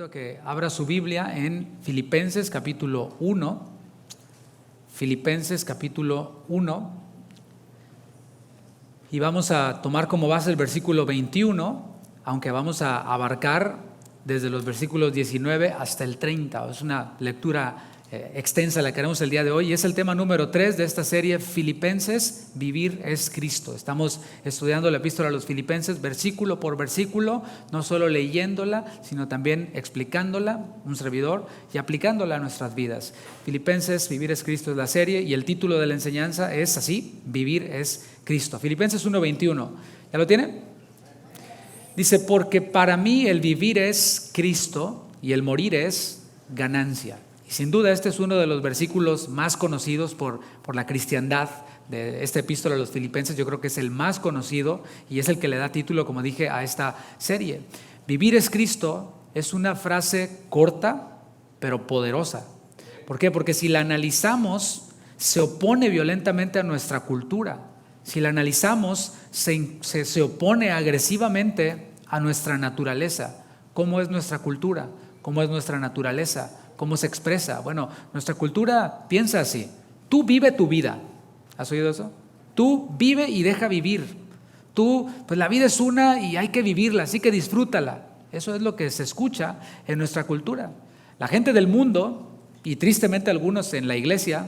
invito a que abra su Biblia en Filipenses capítulo 1. Filipenses capítulo 1. Y vamos a tomar como base el versículo 21, aunque vamos a abarcar desde los versículos 19 hasta el 30. Es una lectura extensa la que haremos el día de hoy y es el tema número 3 de esta serie Filipenses, vivir es Cristo. Estamos estudiando la epístola a los Filipenses versículo por versículo, no solo leyéndola, sino también explicándola, un servidor, y aplicándola a nuestras vidas. Filipenses, vivir es Cristo es la serie y el título de la enseñanza es así, vivir es Cristo. Filipenses 1:21, ¿ya lo tiene? Dice, porque para mí el vivir es Cristo y el morir es ganancia. Sin duda este es uno de los versículos más conocidos por la cristiandad de esta epístola a los Filipenses. Yo creo que es el más conocido y es el que le da título, como dije, a esta serie. Vivir es Cristo es una frase corta pero poderosa. ¿Por qué? Porque si la analizamos se opone violentamente a nuestra cultura. Si la analizamos se opone agresivamente a nuestra naturaleza. ¿Cómo es nuestra cultura? ¿Cómo es nuestra naturaleza? ¿Cómo se expresa? Bueno, nuestra cultura piensa así: tú vive tu vida. ¿Has oído eso? Tú vive y deja vivir. Pues la vida es una y hay que vivirla, así que disfrútala. Eso es lo que se escucha en nuestra cultura. La gente del mundo, y tristemente algunos en la iglesia,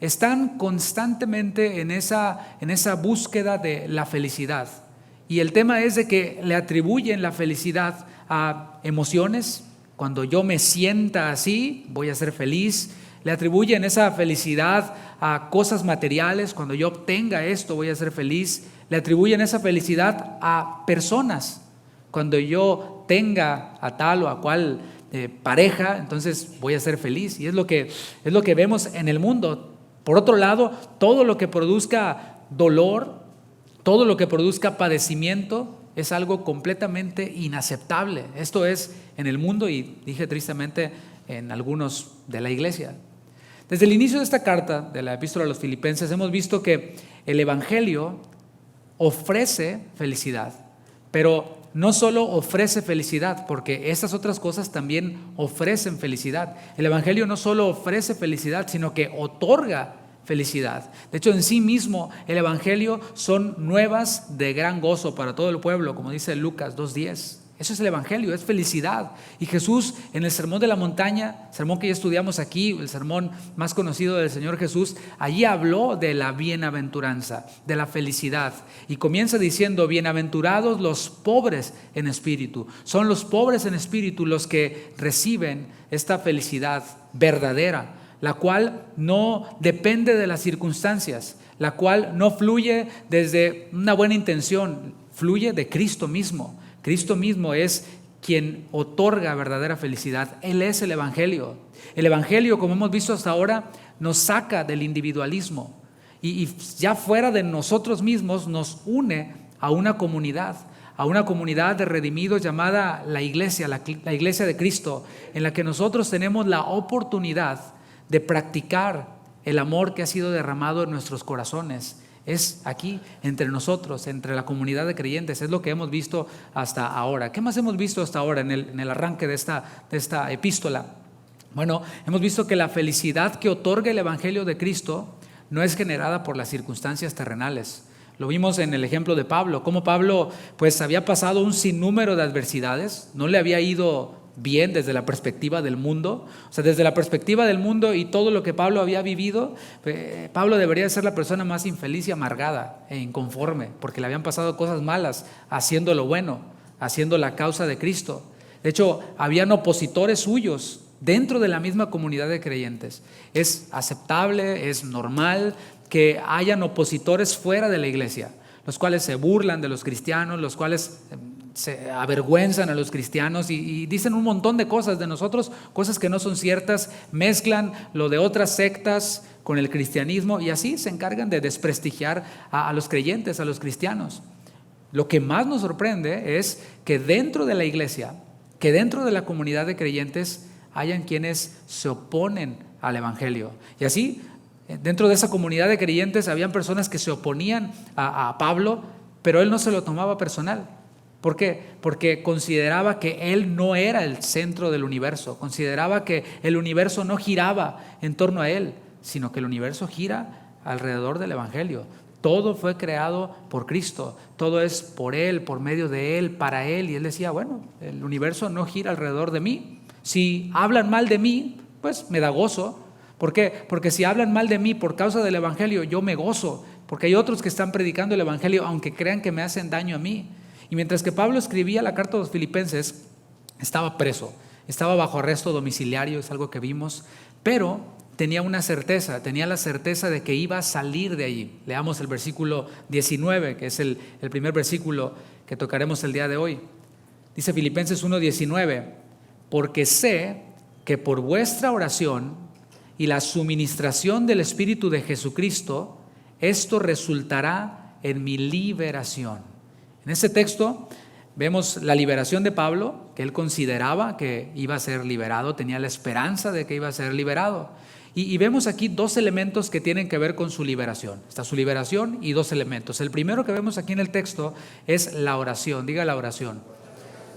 están constantemente en esa búsqueda de la felicidad. Y el tema es de que le atribuyen la felicidad a emociones. Cuando yo me sienta así, voy a ser feliz. Le atribuyen esa felicidad a cosas materiales. Cuando yo obtenga esto, voy a ser feliz. Le atribuyen esa felicidad a personas. Cuando yo tenga a tal o a cual pareja, entonces voy a ser feliz. Y es lo que vemos en el mundo. Por otro lado, todo lo que produzca dolor, todo lo que produzca padecimiento, es algo completamente inaceptable. Esto es en el mundo y dije tristemente en algunos de la iglesia. Desde el inicio de esta carta de la epístola a los Filipenses hemos visto que el evangelio ofrece felicidad, pero no solo ofrece felicidad, porque estas otras cosas también ofrecen felicidad. El evangelio no solo ofrece felicidad, sino que otorga felicidad. De hecho, en sí mismo el evangelio son nuevas de gran gozo para todo el pueblo, como dice Lucas 2:10. Eso es el evangelio, es felicidad. Y Jesús en el sermón de la montaña, sermón que ya estudiamos aquí, el sermón más conocido del Señor Jesús, allí habló de la bienaventuranza, de la felicidad. Y comienza diciendo, bienaventurados los pobres en espíritu. Son los pobres en espíritu los que reciben esta felicidad verdadera, la cual no depende de las circunstancias, la cual no fluye desde una buena intención, fluye de Cristo mismo. Cristo mismo es quien otorga verdadera felicidad. Él es el evangelio. El evangelio, como hemos visto hasta ahora, nos saca del individualismo y ya fuera de nosotros mismos nos une a una comunidad de redimidos llamada la iglesia de Cristo, en la que nosotros tenemos la oportunidad de practicar el amor que ha sido derramado en nuestros corazones. Es aquí, entre nosotros, entre la comunidad de creyentes. Es lo que hemos visto hasta ahora. ¿Qué más hemos visto hasta ahora en el arranque de esta epístola? Bueno, hemos visto que la felicidad que otorga el evangelio de Cristo no es generada por las circunstancias terrenales. Lo vimos en el ejemplo de Pablo, cómo Pablo pues había pasado un sinnúmero de adversidades, no le había ido bien desde la perspectiva del mundo. O sea, desde la perspectiva del mundo y todo lo que Pablo había vivido, Pablo debería ser la persona más infeliz y amargada e inconforme, porque le habían pasado cosas malas haciendo lo bueno, haciendo la causa de Cristo. De hecho, habían opositores suyos dentro de la misma comunidad de creyentes. Es aceptable, es normal que hayan opositores fuera de la iglesia, los cuales se burlan de los cristianos, los cuales se avergüenzan a los cristianos y dicen un montón de cosas de nosotros, cosas que no son ciertas, mezclan lo de otras sectas con el cristianismo y así se encargan de desprestigiar a los creyentes, a los cristianos. Lo que más nos sorprende es que dentro de la iglesia, que dentro de la comunidad de creyentes hayan quienes se oponen al evangelio. Y así, dentro de esa comunidad de creyentes habían personas que se oponían a Pablo, pero él no se lo tomaba personal. ¿Por qué? Porque consideraba que él no era el centro del universo, consideraba que el universo no giraba en torno a él, sino que el universo gira alrededor del Evangelio. Todo fue creado por Cristo, todo es por Él, por medio de Él, para Él. Y Él decía, bueno, el universo no gira alrededor de mí. Si hablan mal de mí, pues me da gozo. ¿Por qué? Porque si hablan mal de mí por causa del Evangelio, yo me gozo. Porque hay otros que están predicando el Evangelio, aunque crean que me hacen daño a mí. Y mientras que Pablo escribía la carta a los Filipenses, estaba preso, estaba bajo arresto domiciliario, es algo que vimos, pero tenía una certeza, tenía la certeza de que iba a salir de allí. Leamos el versículo 19, que es el primer versículo que tocaremos el día de hoy. Dice Filipenses 1:19, porque sé que por vuestra oración y la suministración del Espíritu de Jesucristo, esto resultará en mi liberación. En este texto vemos la liberación de Pablo, que él consideraba que iba a ser liberado, tenía la esperanza de que iba a ser liberado. Y vemos aquí dos elementos que tienen que ver con su liberación. Está su liberación y dos elementos. El primero que vemos aquí en el texto es la oración. Diga la oración.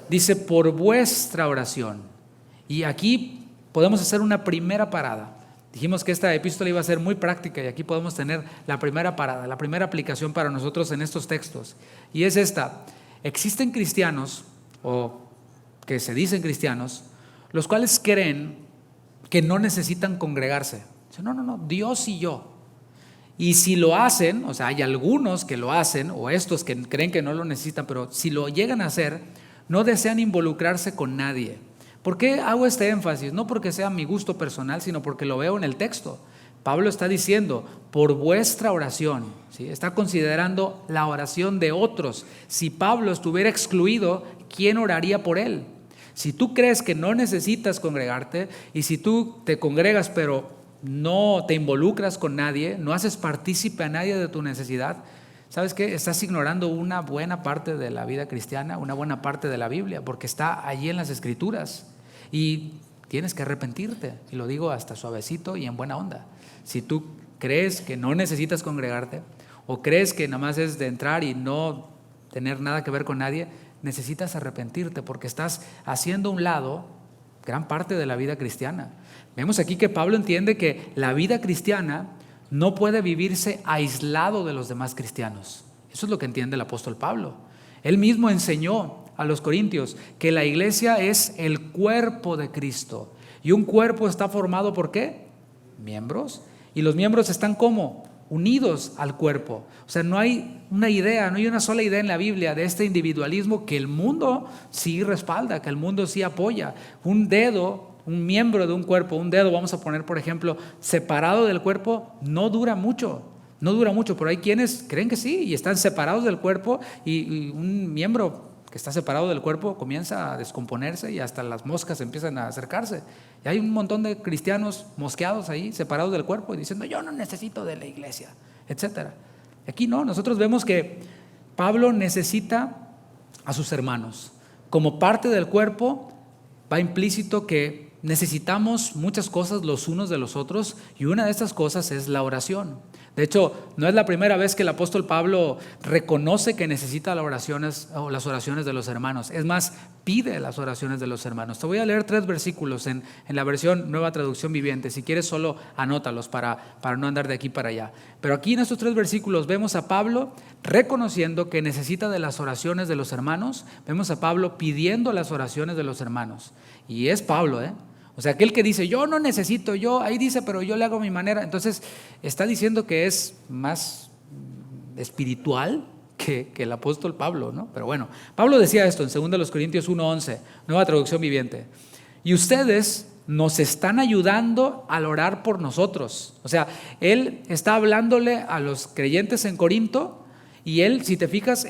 Dice, por vuestra oración. Y aquí podemos hacer una primera parada. Dijimos que esta epístola iba a ser muy práctica y aquí podemos tener la primera parada, la primera aplicación para nosotros en estos textos. Y es esta. Existen cristianos, o que se dicen cristianos, los cuales creen que no necesitan congregarse. No, Dios y yo. Y si lo hacen, o sea, hay algunos que lo hacen, o estos que creen que no lo necesitan, pero si lo llegan a hacer, no desean involucrarse con nadie. ¿Por qué hago este énfasis? No porque sea mi gusto personal, sino porque lo veo en el texto. Pablo está diciendo, por vuestra oración, ¿sí? Está considerando la oración de otros. Si Pablo estuviera excluido, ¿quién oraría por él? Si tú crees que no necesitas congregarte y si tú te congregas pero no te involucras con nadie, no haces partícipe a nadie de tu necesidad, ¿sabes qué? Estás ignorando una buena parte de la vida cristiana, una buena parte de la Biblia, porque está allí en las Escrituras y tienes que arrepentirte. Y lo digo hasta suavecito y en buena onda. Si tú crees que no necesitas congregarte o crees que nada más es de entrar y no tener nada que ver con nadie, necesitas arrepentirte porque estás haciendo a un lado gran parte de la vida cristiana. Vemos aquí que Pablo entiende que la vida cristiana no puede vivirse aislado de los demás cristianos. Eso es lo que entiende el apóstol Pablo. Él mismo enseñó a los corintios que la iglesia es el cuerpo de Cristo. Y un cuerpo está formado ¿por qué? Miembros. Y los miembros están ¿cómo? Unidos al cuerpo. O sea, no hay una idea, no hay una sola idea en la Biblia de este individualismo que el mundo sí respalda, que el mundo sí apoya. Un dedo, un miembro de un cuerpo, un dedo, vamos a poner por ejemplo, separado del cuerpo, no dura mucho, pero hay quienes creen que sí y están separados del cuerpo y un miembro que está separado del cuerpo comienza a descomponerse y hasta las moscas empiezan a acercarse. Y hay un montón de cristianos mosqueados ahí, separados del cuerpo y diciendo yo no necesito de la iglesia, etcétera. Aquí no, nosotros vemos que Pablo necesita a sus hermanos. Como parte del cuerpo va implícito que necesitamos muchas cosas los unos de los otros y una de estas cosas es la oración. De hecho, no es la primera vez que el apóstol Pablo reconoce que necesita las oraciones de los hermanos. Es más, pide las oraciones de los hermanos. Te voy a leer 3 versículos en la versión Nueva Traducción Viviente. Si quieres, solo anótalos para no andar de aquí para allá. Pero aquí en estos 3 versículos vemos a Pablo reconociendo que necesita de las oraciones de los hermanos. Vemos a Pablo pidiendo las oraciones de los hermanos. Y es Pablo, O sea, aquel que dice, yo no necesito, ahí dice, pero yo le hago a mi manera. Entonces, está diciendo que es más espiritual que el apóstol Pablo, ¿no? Pero bueno, Pablo decía esto en 2 Corintios 1:11, Nueva Traducción Viviente. Y ustedes nos están ayudando al orar por nosotros. O sea, él está hablándole a los creyentes en Corinto. Y él, si te fijas,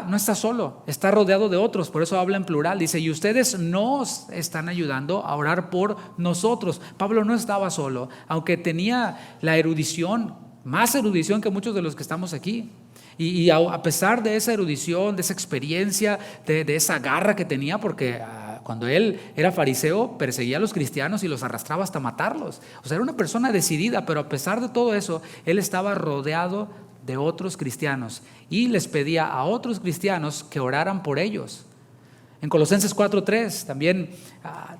no está solo, está rodeado de otros, por eso habla en plural. Dice, y ustedes nos están ayudando a orar por nosotros. Pablo no estaba solo, aunque tenía la erudición, más erudición que muchos de los que estamos aquí. Y a pesar de esa erudición, de esa experiencia, de esa garra que tenía, porque cuando él era fariseo, perseguía a los cristianos y los arrastraba hasta matarlos. O sea, era una persona decidida, pero a pesar de todo eso, él estaba rodeado de otros cristianos y les pedía a otros cristianos que oraran por ellos. En Colosenses 4:3 también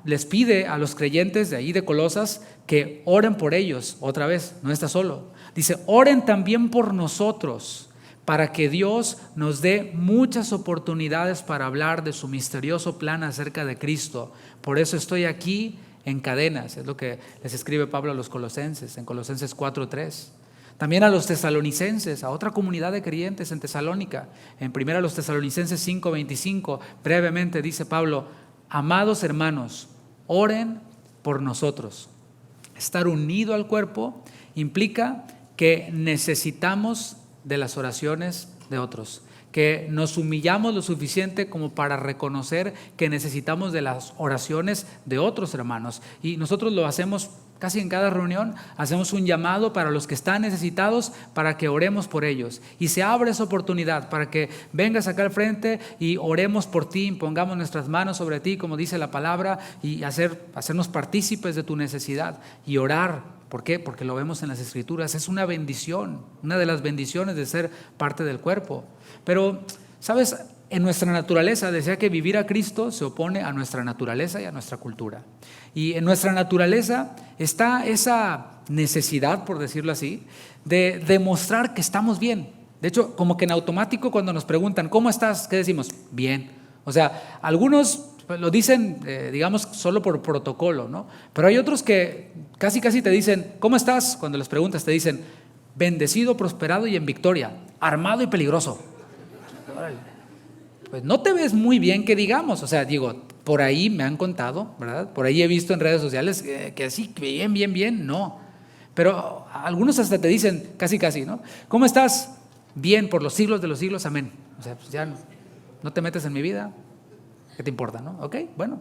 les pide a los creyentes de ahí de Colosas que oren por ellos. Otra vez, no está solo. Dice, oren también por nosotros, para que Dios nos dé muchas oportunidades para hablar de su misterioso plan acerca de Cristo. Por eso estoy aquí en cadenas. Es lo que les escribe Pablo a los colosenses, en Colosenses 4:3. También a los tesalonicenses, a otra comunidad de creyentes en Tesalónica. En 1 los Tesalonicenses 5:25, brevemente dice Pablo, amados hermanos, oren por nosotros. Estar unido al cuerpo implica que necesitamos de las oraciones de otros, que nos humillamos lo suficiente como para reconocer que necesitamos de las oraciones de otros hermanos. Y nosotros lo hacemos casi en cada reunión, hacemos un llamado para los que están necesitados para que oremos por ellos. Y se abre esa oportunidad para que vengas acá al frente y oremos por ti, pongamos nuestras manos sobre ti, como dice la palabra, y hacernos partícipes de tu necesidad y orar. ¿Por qué? Porque lo vemos en las Escrituras. Es una bendición, una de las bendiciones de ser parte del cuerpo. Pero, ¿sabes? En nuestra naturaleza, decía que vivir a Cristo se opone a nuestra naturaleza y a nuestra cultura. Y en nuestra naturaleza está esa necesidad, por decirlo así, de demostrar que estamos bien. De hecho, como que en automático cuando nos preguntan, ¿cómo estás? ¿Qué decimos? Bien. O sea, algunos lo dicen, digamos, solo por protocolo, ¿no? Pero hay otros que casi te dicen, ¿cómo estás? Cuando les preguntas te dicen, bendecido, prosperado y en victoria, armado y peligroso. Pues no te ves muy bien que digamos, o sea, digo, por ahí me han contado, ¿verdad? Por ahí he visto en redes sociales que así, bien, no. Pero algunos hasta te dicen casi, ¿no? ¿Cómo estás? Bien, por los siglos de los siglos, amén. O sea, pues ya no te metes en mi vida, ¿qué te importa, no? Ok, bueno.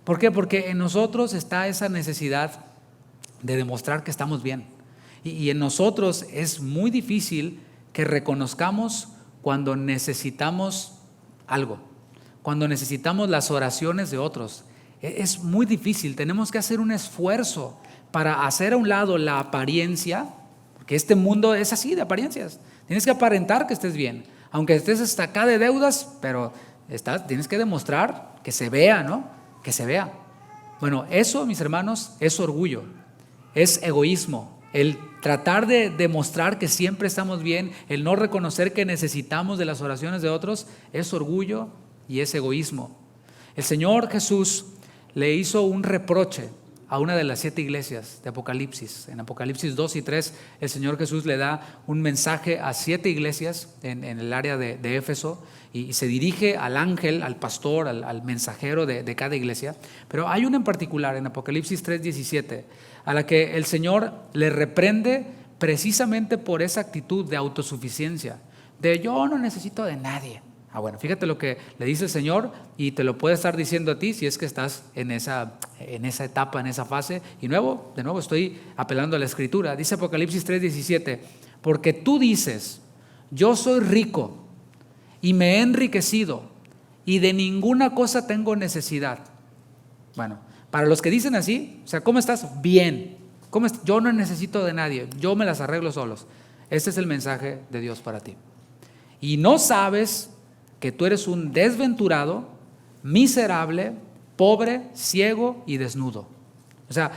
¿Por qué? Porque en nosotros está esa necesidad de demostrar que estamos bien. Y en nosotros es muy difícil que reconozcamos cuando necesitamos algo, cuando necesitamos las oraciones de otros. Es muy difícil, tenemos que hacer un esfuerzo para hacer a un lado la apariencia, porque este mundo es así de apariencias. Tienes que aparentar que estés bien, aunque estés hasta acá de deudas, pero tienes que demostrar que se vea, ¿no? Que se vea. Bueno, eso, mis hermanos, es orgullo, es egoísmo. El tratar de demostrar que siempre estamos bien, el no reconocer que necesitamos de las oraciones de otros, es orgullo y es egoísmo. El Señor Jesús le hizo un reproche a una de las 7 iglesias de Apocalipsis. En Apocalipsis 2 y 3, el Señor Jesús le da un mensaje a 7 iglesias en el área de Éfeso y se dirige al ángel, al pastor, al mensajero de cada iglesia. Pero hay una en particular en Apocalipsis 3:17 a la que el Señor le reprende precisamente por esa actitud de autosuficiencia, de yo no necesito de nadie. Bueno, fíjate lo que le dice el Señor y te lo puede estar diciendo a ti si es que estás en esa etapa, en esa fase. Y de nuevo estoy apelando a la Escritura. Dice Apocalipsis 3:17, porque tú dices, yo soy rico y me he enriquecido y de ninguna cosa tengo necesidad. Bueno, para los que dicen así, o sea, ¿cómo estás? Bien. Yo no necesito de nadie, yo me las arreglo solos. Este es el mensaje de Dios para ti. Y no sabes que tú eres un desventurado, miserable, pobre, ciego y desnudo. O sea,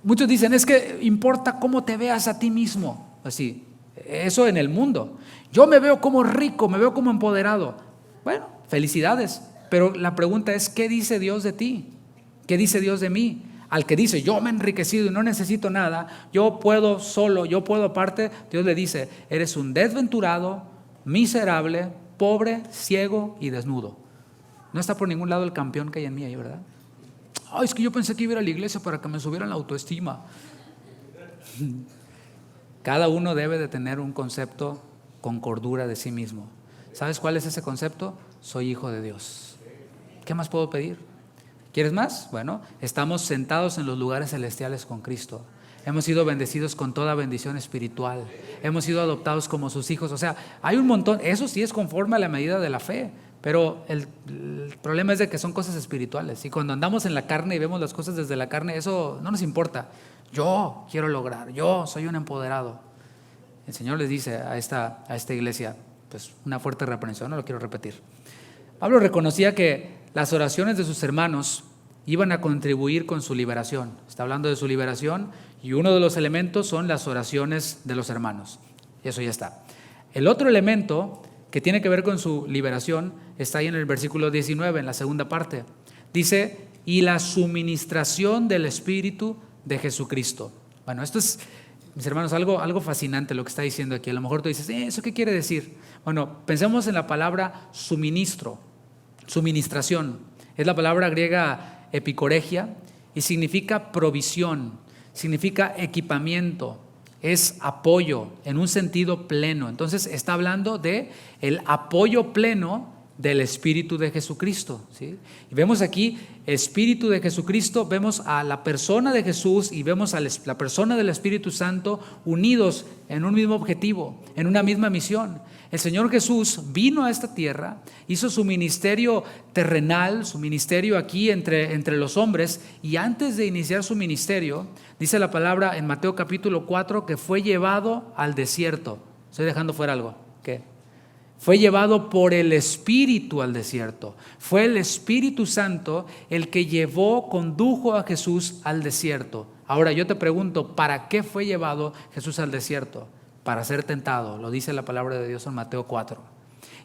muchos dicen, es que importa cómo te veas a ti mismo. Así, eso en el mundo. Yo me veo como rico, me veo como empoderado. Bueno, felicidades. Pero la pregunta es, ¿qué dice Dios de ti? ¿Qué dice Dios de mí? Al que dice, yo me he enriquecido y no necesito nada, yo puedo solo, yo puedo aparte, Dios le dice, eres un desventurado, miserable, pobre, ciego y desnudo. No está por ningún lado el campeón que hay en mí ahí, ¿verdad? Ay, es que yo pensé que iba a ir a la iglesia para que me subieran la autoestima. Cada uno debe de tener un concepto con cordura de sí mismo. ¿Sabes cuál es ese concepto? Soy hijo de Dios. ¿Qué más puedo pedir? ¿Quieres más? Bueno, estamos sentados en los lugares celestiales con Cristo. Hemos sido bendecidos con toda bendición espiritual. Hemos sido adoptados como sus hijos. O sea, hay un montón. Eso sí es conforme a la medida de la fe. Pero el problema es de que son cosas espirituales. Y cuando andamos en la carne y vemos las cosas desde la carne, eso no nos importa. Yo quiero lograr. Yo soy un empoderado. el Señor les dice a esta iglesia, pues una fuerte reprensión, no lo quiero repetir. Pablo reconocía que las oraciones de sus hermanos iban a contribuir con su liberación. Está hablando de su liberación y uno de los elementos son las oraciones de los hermanos. Y eso ya está. El otro elemento que tiene que ver con su liberación está ahí en el versículo 19, en la segunda parte. Dice, y la suministración del Espíritu de Jesucristo. Bueno, esto es, mis hermanos, algo fascinante lo que está diciendo aquí. A lo mejor tú dices, ¿eso qué quiere decir? Bueno, pensemos en la palabra suministro, suministración. Es la palabra griega epicoregia y significa provisión, significa equipamiento, es apoyo en un sentido pleno. Entonces está hablando de el apoyo pleno del Espíritu de Jesucristo, ¿sí? Y vemos aquí Espíritu de Jesucristo, vemos a la persona de Jesús y vemos a la persona del Espíritu Santo unidos en un mismo objetivo, en una misma misión. El Señor Jesús vino a esta tierra, hizo su ministerio terrenal, su ministerio aquí entre los hombres, y antes de iniciar su ministerio, dice la palabra en Mateo capítulo 4 que fue llevado al desierto. Estoy dejando fuera algo. ¿Qué? Fue llevado por el Espíritu al desierto. Fue el Espíritu Santo el que condujo a Jesús al desierto. Ahora yo te pregunto, ¿para qué fue llevado Jesús al desierto? Para ser tentado, lo dice la palabra de Dios en Mateo 4.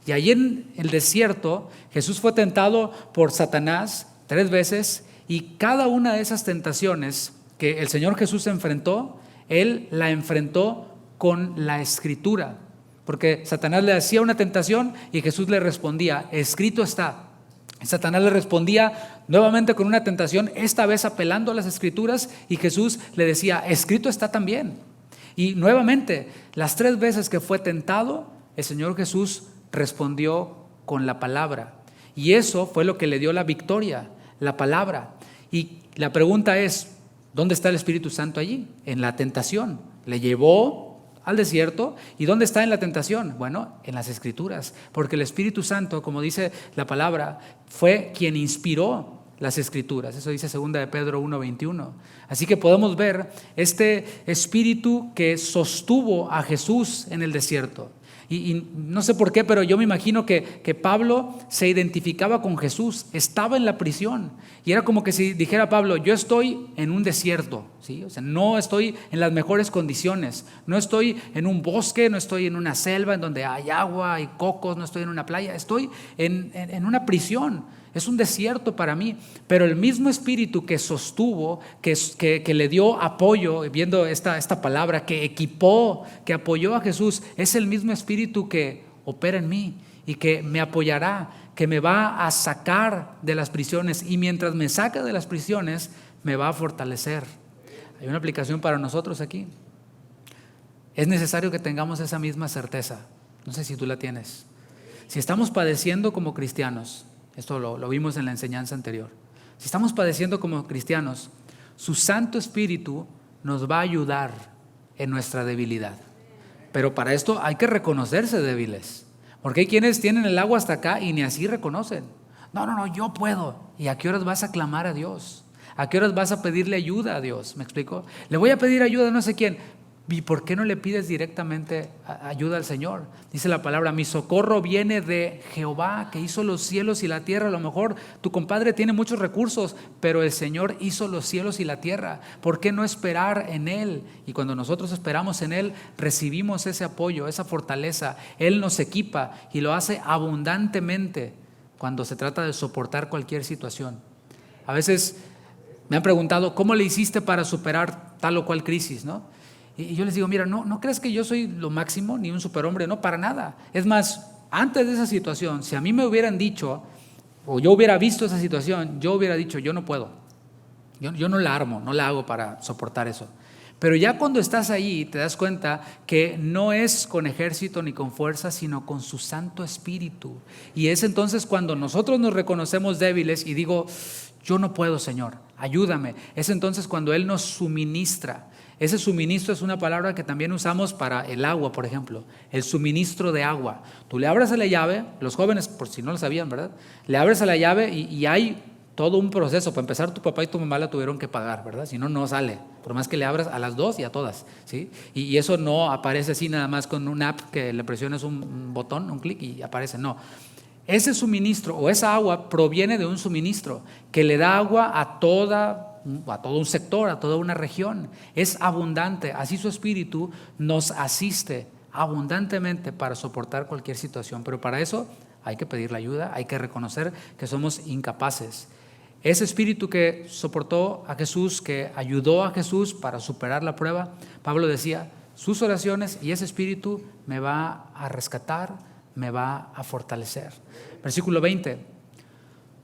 Y allí en el desierto, Jesús fue tentado por Satanás 3 veces, y cada una de esas tentaciones que el Señor Jesús enfrentó, Él la enfrentó con la Escritura. Porque Satanás le hacía una tentación y Jesús le respondía, escrito está. Satanás le respondía nuevamente con una tentación, esta vez apelando a las Escrituras, y Jesús le decía, escrito está también. Y nuevamente, las 3 veces que fue tentado, el Señor Jesús respondió con la palabra. Y eso fue lo que le dio la victoria, la palabra. Y la pregunta es, ¿dónde está el Espíritu Santo allí? En la tentación. Le llevó al desierto. ¿Y dónde está en la tentación? Bueno, en las Escrituras, porque el Espíritu Santo, como dice la palabra, fue quien inspiró las Escrituras. Eso dice 2 de Pedro 1:21. Así que podemos ver este Espíritu que sostuvo a Jesús en el desierto. Y no sé por qué, pero yo me imagino que Pablo se identificaba con Jesús, estaba en la prisión, y era como que si dijera Pablo, yo estoy en un desierto, ¿sí? O sea, no estoy en las mejores condiciones, no estoy en un bosque, no estoy en una selva en donde hay agua, hay cocos, no estoy en una playa, estoy en una prisión. Es un desierto para mí, pero el mismo Espíritu que sostuvo, que le dio apoyo, viendo esta palabra, que equipó, que apoyó a Jesús, es el mismo Espíritu que opera en mí y que me apoyará, que me va a sacar de las prisiones, y mientras me saca de las prisiones, me va a fortalecer. Hay una aplicación para nosotros aquí. Es necesario que tengamos esa misma certeza. No sé si tú la tienes. Si estamos padeciendo como cristianos, esto lo vimos en la enseñanza anterior. Si estamos padeciendo como cristianos, su Santo Espíritu nos va a ayudar en nuestra debilidad. Pero para esto hay que reconocerse débiles. Porque hay quienes tienen el agua hasta acá y ni así reconocen. No, yo puedo. ¿Y a qué horas vas a clamar a Dios? ¿A qué horas vas a pedirle ayuda a Dios? ¿Me explico? Le voy a pedir ayuda a no sé quién. ¿Y por qué no le pides directamente ayuda al Señor? Dice la palabra, mi socorro viene de Jehová, que hizo los cielos y la tierra. A lo mejor tu compadre tiene muchos recursos, pero el Señor hizo los cielos y la tierra. ¿Por qué no esperar en Él? Y cuando nosotros esperamos en Él, recibimos ese apoyo, esa fortaleza. Él nos equipa y lo hace abundantemente cuando se trata de soportar cualquier situación. A veces me han preguntado, ¿cómo le hiciste para superar tal o cual crisis, no? Y yo les digo, mira, no creas que yo soy lo máximo, ni un superhombre, no, para nada. Es más, antes de esa situación, si a mí me hubieran dicho, o yo hubiera visto esa situación, yo hubiera dicho, yo no puedo. Yo no la armo, no la hago para soportar eso. Pero ya cuando estás ahí, te das cuenta que no es con ejército ni con fuerza, sino con su Santo Espíritu. Y es entonces cuando nosotros nos reconocemos débiles y digo, yo no puedo, Señor, ayúdame. Es entonces cuando Él nos suministra. Ese suministro es una palabra que también usamos para el agua, por ejemplo, el suministro de agua. Tú le abres a la llave, los jóvenes, por si no lo sabían, ¿verdad? Le abres a la llave y hay todo un proceso. Para empezar, tu papá y tu mamá la tuvieron que pagar, ¿verdad? Si no, no sale. Por más que le abras a las dos y a todas, ¿sí? Y eso no aparece así nada más con una app que le presiones un botón, un clic y aparece. No. Ese suministro o esa agua proviene de un suministro que le da agua a todo un sector, a toda una región. Es abundante. Así su Espíritu nos asiste abundantemente para soportar cualquier situación. Pero para eso hay que pedir la ayuda, hay que reconocer que somos incapaces. Ese Espíritu que soportó a Jesús, que ayudó a Jesús para superar la prueba, Pablo decía, sus oraciones y ese Espíritu me va a rescatar, me va a fortalecer. Versículo 20,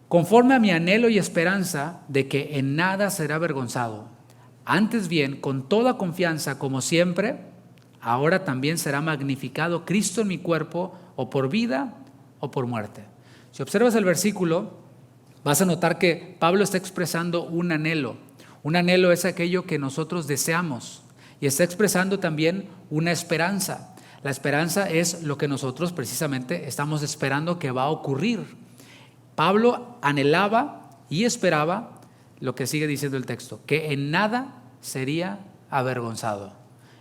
conforme a mi anhelo y esperanza de que en nada será avergonzado, antes bien, con toda confianza, como siempre, ahora también será magnificado Cristo en mi cuerpo, o por vida o por muerte. Si observas el versículo, vas a notar que Pablo está expresando un anhelo. Un anhelo es aquello que nosotros deseamos y está expresando también una esperanza. La esperanza es lo que nosotros precisamente estamos esperando que va a ocurrir. Pablo anhelaba y esperaba lo que sigue diciendo el texto, que en nada sería avergonzado.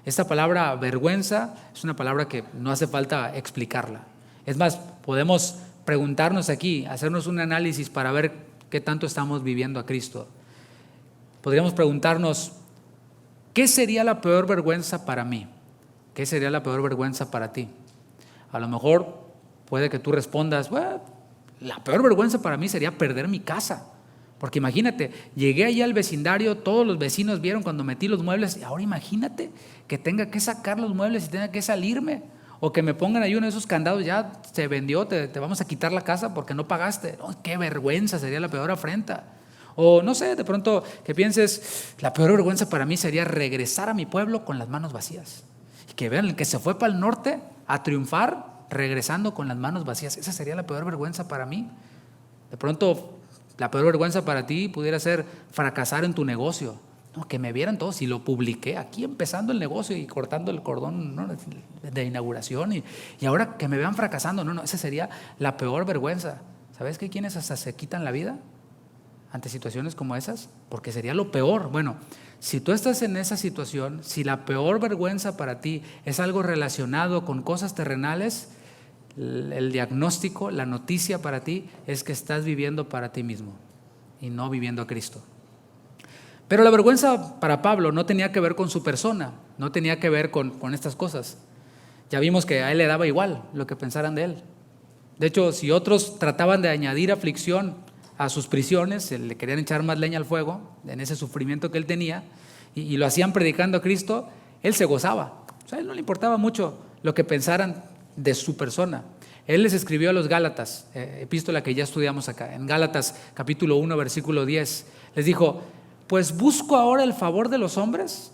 Esta palabra vergüenza es una palabra que no hace falta explicarla. Es más, podemos preguntarnos aquí, hacernos un análisis para ver qué tanto estamos viviendo a Cristo. Podríamos preguntarnos, ¿qué sería la peor vergüenza para mí? ¿Qué sería la peor vergüenza para ti? A lo mejor puede que tú respondas, bueno, la peor vergüenza para mí sería perder mi casa. Porque imagínate, llegué allá al vecindario, todos los vecinos vieron cuando metí los muebles, y ahora imagínate que tenga que sacar los muebles y tenga que salirme. O que me pongan ahí uno de esos candados, ya se vendió, te vamos a quitar la casa porque no pagaste. Oh, qué vergüenza, sería la peor afrenta. O no sé, de pronto que pienses, la peor vergüenza para mí sería regresar a mi pueblo con las manos vacías. Y que vean el que se fue para el norte a triunfar, regresando con las manos vacías. Esa sería la peor vergüenza para mí. De pronto, la peor vergüenza para ti pudiera ser fracasar en tu negocio. No, que me vieran todos y lo publiqué aquí empezando el negocio y cortando el cordón, ¿no?, de inauguración y ahora que me vean fracasando. No, esa sería la peor vergüenza. ¿Sabes que quienes hasta se quitan la vida ante situaciones como esas? Porque sería lo peor. Bueno, si tú estás en esa situación, si la peor vergüenza para ti es algo relacionado con cosas terrenales, el diagnóstico, la noticia para ti es que estás viviendo para ti mismo y no viviendo a Cristo. Pero la vergüenza para Pablo no tenía que ver con su persona, no tenía que ver con estas cosas. Ya vimos que a él le daba igual lo que pensaran de él. De hecho, si otros trataban de añadir aflicción a sus prisiones, le querían echar más leña al fuego en ese sufrimiento que él tenía y lo hacían predicando a Cristo, él se gozaba. O sea, a él no le importaba mucho lo que pensaran de su persona. Él les escribió a los Gálatas, epístola que ya estudiamos acá, en Gálatas capítulo 1, versículo 10, les dijo, pues busco ahora el favor de los hombres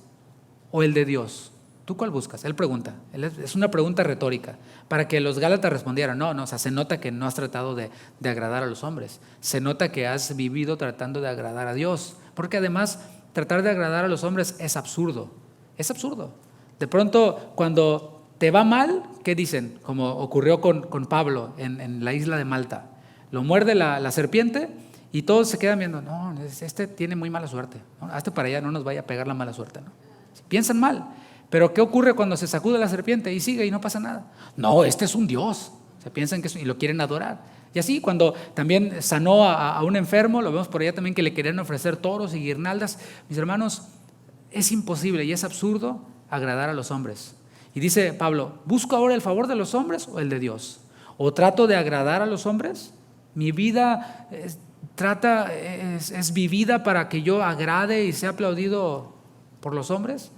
o el de Dios. ¿Tú cuál buscas? Él pregunta. Es una pregunta retórica para que los Gálatas respondieran. No, o sea, se nota que no has tratado de agradar a los hombres. Se nota que has vivido tratando de agradar a Dios. Porque además, tratar de agradar a los hombres es absurdo. Es absurdo. De pronto, cuando te va mal, ¿qué dicen? Como ocurrió con Pablo en la isla de Malta. Lo muerde la serpiente y todos se quedan viendo, no, este tiene muy mala suerte, ¿no? Hazte para allá, no nos vaya a pegar la mala suerte, ¿no? Piensan mal, pero ¿qué ocurre cuando se sacude la serpiente y sigue y no pasa nada? No, este es un Dios, se piensan que y lo quieren adorar. Y así cuando también sanó a un enfermo, lo vemos por allá también que le querían ofrecer toros y guirnaldas. Mis hermanos, es imposible y es absurdo agradar a los hombres. Y dice Pablo, ¿busco ahora el favor de los hombres o el de Dios? ¿O trato de agradar a los hombres? Mi vida es vivida para que yo agrade y sea aplaudido por los hombres.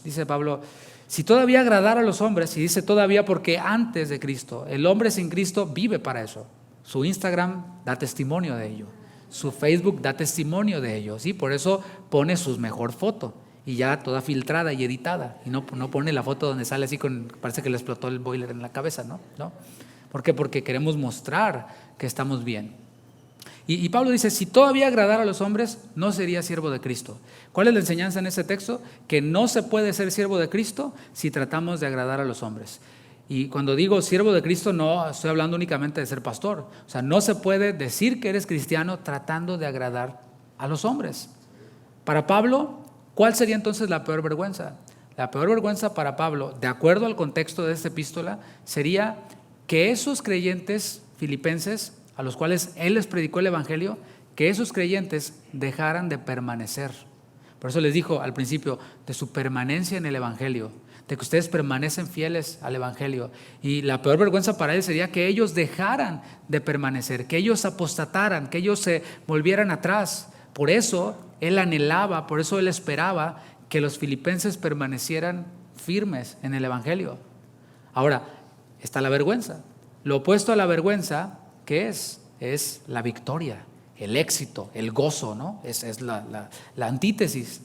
Dice Pablo, si todavía agradar a los hombres, y dice todavía porque antes de Cristo, el hombre sin Cristo vive para eso. Su Instagram da testimonio de ello, su Facebook da testimonio de ello, ¿sí? Por eso pone su mejor foto y ya toda filtrada y editada, y no pone la foto donde sale así parece que le explotó el boiler en la cabeza, ¿no? ¿Por qué? Porque queremos mostrar que estamos bien. Y Pablo dice, si todavía agradara a los hombres, no sería siervo de Cristo. ¿Cuál es la enseñanza en ese texto? Que no se puede ser siervo de Cristo si tratamos de agradar a los hombres. Y cuando digo siervo de Cristo, no estoy hablando únicamente de ser pastor. O sea, no se puede decir que eres cristiano tratando de agradar a los hombres. Para Pablo, ¿cuál sería entonces la peor vergüenza? La peor vergüenza para Pablo, de acuerdo al contexto de esta epístola, sería que esos creyentes filipenses, a los cuales él les predicó el evangelio, que esos creyentes dejaran de permanecer. Por eso les dijo al principio de su permanencia en el evangelio, de que ustedes permanecen fieles al evangelio. Y la peor vergüenza para él sería que ellos dejaran de permanecer, que ellos apostataran, que ellos se volvieran atrás. Por eso él anhelaba, por eso él esperaba que los filipenses permanecieran firmes en el evangelio. Ahora, está la vergüenza. Lo opuesto a la vergüenza, ¿qué es? Es la victoria, el éxito, el gozo, ¿no? Es la antítesis.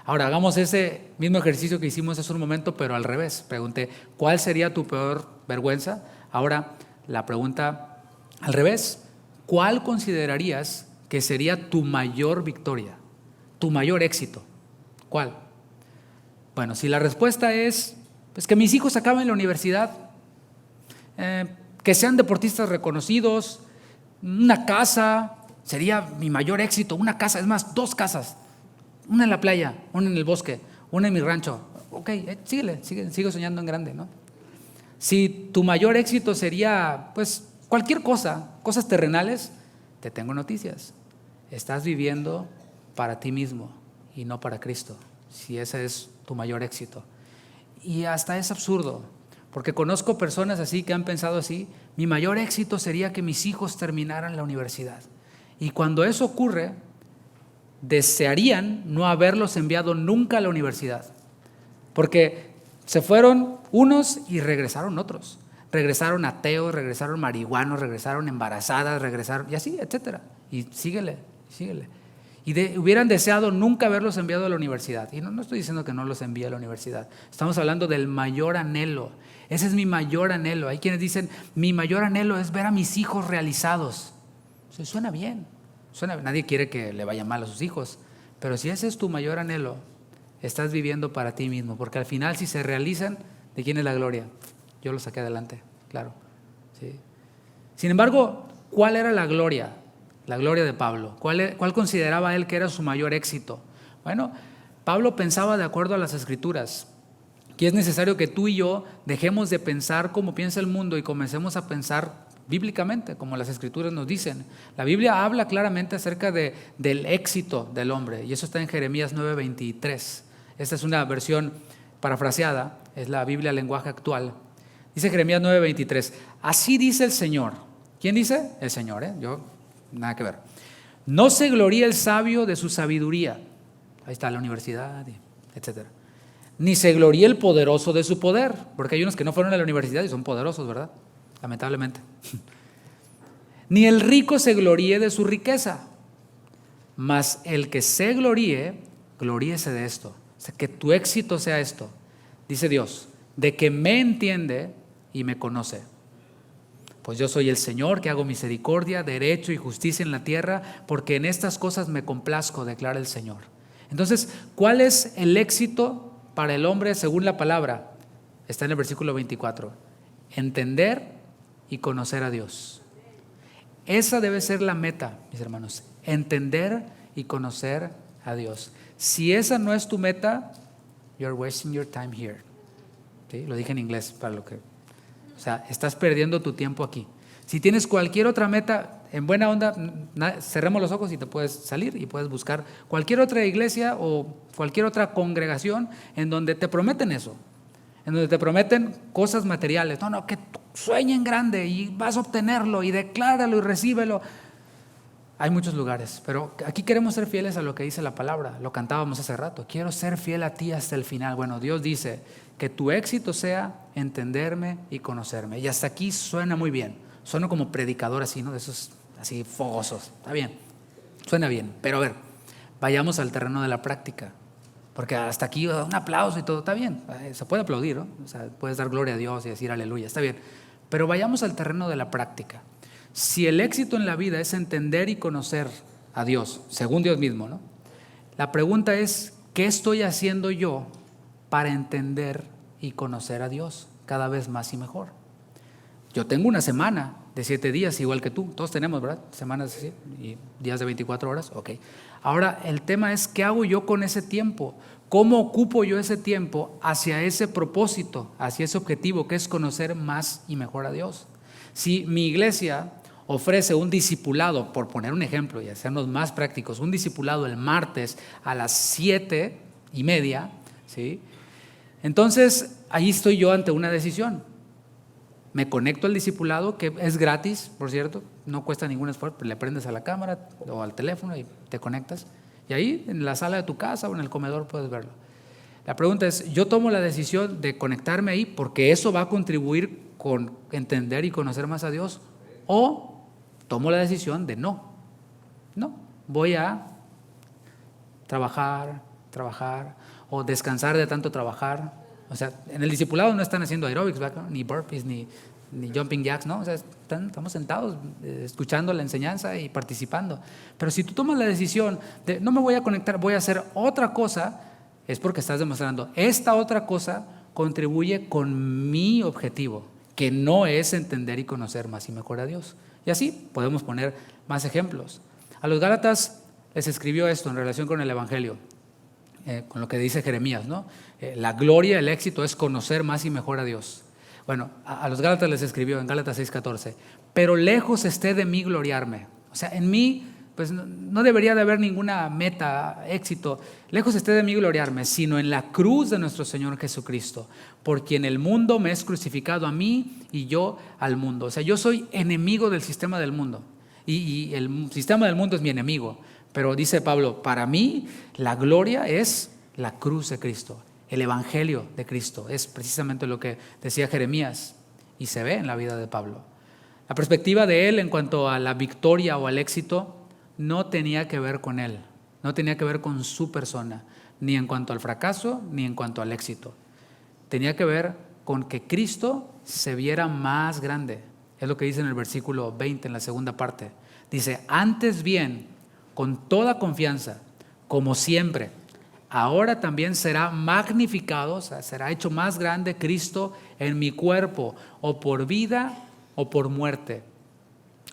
Ahora, hagamos ese mismo ejercicio que hicimos hace un momento, pero al revés. Pregunté, ¿cuál sería tu peor vergüenza? Ahora, la pregunta al revés. ¿Cuál considerarías que sería tu mayor victoria, tu mayor éxito? ¿Cuál? Bueno, si la respuesta es pues que mis hijos acaben la universidad, que sean deportistas reconocidos, una casa, sería mi mayor éxito, una casa, es más, 2 casas, una en la playa, una en el bosque, una en mi rancho. Ok, sigue soñando en grande, ¿no? Si tu mayor éxito sería pues cualquier cosa, cosas terrenales, te tengo noticias. Estás viviendo para ti mismo y no para Cristo, si ese es tu mayor éxito. Y hasta es absurdo, porque conozco personas así que han pensado así: mi mayor éxito sería que mis hijos terminaran la universidad. Y cuando eso ocurre, desearían no haberlos enviado nunca a la universidad, porque se fueron unos y regresaron otros. Regresaron ateos, regresaron marihuanos, regresaron embarazadas, regresaron y así, etcétera. Y síguele. Y hubieran deseado nunca haberlos enviado a la universidad. Y no estoy diciendo que no los envíe a la universidad. Estamos hablando del mayor anhelo. Ese es mi mayor anhelo. Hay quienes dicen, mi mayor anhelo es ver a mis hijos realizados. Suena bien. Nadie quiere que le vaya mal a sus hijos. Pero si ese es tu mayor anhelo, estás viviendo para ti mismo. Porque al final, si se realizan, ¿de quién es la gloria? Yo los saqué adelante, claro. ¿Sí? Sin embargo, ¿cuál era la gloria? La gloria de Pablo. ¿Cuál consideraba él que era su mayor éxito? Bueno, Pablo pensaba de acuerdo a las Escrituras. Aquí es necesario que tú y yo dejemos de pensar como piensa el mundo y comencemos a pensar bíblicamente, como las Escrituras nos dicen. La Biblia habla claramente acerca del éxito del hombre, y eso está en Jeremías 9:23. Esta es una versión parafraseada, es la Biblia lenguaje actual. Dice Jeremías 9:23, así dice el Señor. ¿Quién dice? El Señor, yo nada que ver. No se gloríe el sabio de su sabiduría. Ahí está la universidad, etcétera. Ni se gloríe el poderoso de su poder, porque hay unos que no fueron a la universidad y son poderosos, ¿verdad? Lamentablemente. Ni el rico se gloríe de su riqueza, mas el que se gloríe, gloríese de esto. O sea, que tu éxito sea esto, dice Dios, de que me entiende y me conoce. Pues yo soy el Señor que hago misericordia, derecho y justicia en la tierra, porque en estas cosas me complazco, declara el Señor. Entonces, ¿cuál es el éxito para el hombre según la palabra? Está en el versículo 24. Entender y conocer a Dios. Esa debe ser la meta, mis hermanos. Entender y conocer a Dios. Si esa no es tu meta, you're wasting your time here. ¿Sí? Lo dije en inglés para lo que... O sea, estás perdiendo tu tiempo aquí. Si tienes cualquier otra meta, en buena onda, cerremos los ojos y te puedes salir y puedes buscar cualquier otra iglesia o cualquier otra congregación en donde te prometen eso, en donde te prometen cosas materiales. No, que sueña en grande y vas a obtenerlo y decláralo y recíbelo. Hay muchos lugares, pero aquí queremos ser fieles a lo que dice la palabra. Lo cantábamos hace rato. Quiero ser fiel a ti hasta el final. Bueno, Dios dice que tu éxito sea entenderme y conocerme. Y hasta aquí suena muy bien. Suena como predicador así, ¿no? De esos así fogosos. Está bien, suena bien. Pero a ver, vayamos al terreno de la práctica. Porque hasta aquí un aplauso y todo, está bien. Se puede aplaudir, ¿no? O sea, puedes dar gloria a Dios y decir aleluya, está bien. Pero vayamos al terreno de la práctica. Si el éxito en la vida es entender y conocer a Dios, según Dios mismo, ¿no? La pregunta es, ¿qué estoy haciendo yo para entender y conocer a Dios? cada vez más y mejor. Yo tengo una semana de 7 días igual que tú, todos tenemos, ¿verdad? Semanas y días de 24 horas, ok. Ahora el tema es, ¿qué hago yo con ese tiempo? ¿Cómo ocupo yo ese tiempo hacia ese propósito, hacia ese objetivo que es conocer más y mejor a Dios? Si mi iglesia ofrece un discipulado, por poner un ejemplo y hacernos más prácticos, un discipulado el martes a las 7:30, ¿sí? Entonces ahí estoy yo ante una decisión. Me conecto al discipulado, que es gratis, por cierto, no cuesta ningún esfuerzo, le prendes a la cámara o al teléfono y te conectas. Y ahí en la sala de tu casa o en el comedor puedes verlo. La pregunta es, yo tomo la decisión de conectarme ahí porque eso va a contribuir con entender y conocer más a Dios, o tomo la decisión de no, voy a trabajar o descansar de tanto trabajar. O sea, en el discipulado no están haciendo aeróbics, ¿no? Ni burpees, ni jumping jacks, ¿no? O sea, estamos sentados escuchando la enseñanza y participando. Pero si tú tomas la decisión de no me voy a conectar, voy a hacer otra cosa, es porque estás demostrando, esta otra cosa contribuye con mi objetivo, que no es entender y conocer más y mejor a Dios. Y así podemos poner más ejemplos. A los Gálatas les escribió esto en relación con el Evangelio. Con lo que dice Jeremías, ¿no? La gloria, el éxito es conocer más y mejor a Dios. Bueno, a los Gálatas les escribió en Gálatas 6:14, pero lejos esté de mí gloriarme. O sea, en mí pues no debería de haber ninguna meta, éxito. Lejos esté de mí gloriarme, sino en la cruz de nuestro Señor Jesucristo, por quien el mundo me es crucificado a mí y yo al mundo. O sea, yo soy enemigo del sistema del mundo y el sistema del mundo es mi enemigo. Pero dice Pablo, para mí la gloria es la cruz de Cristo, el evangelio de Cristo. Es precisamente lo que decía Jeremías y se ve en la vida de Pablo. La perspectiva de él en cuanto a la victoria o al éxito no tenía que ver con él, no tenía que ver con su persona, ni en cuanto al fracaso, ni en cuanto al éxito. Tenía que ver con que Cristo se viera más grande. Es lo que dice en el versículo 20, en la segunda parte. Dice, antes bien, con toda confianza, como siempre, ahora también será magnificado, o sea, será hecho más grande Cristo en mi cuerpo, o por vida o por muerte.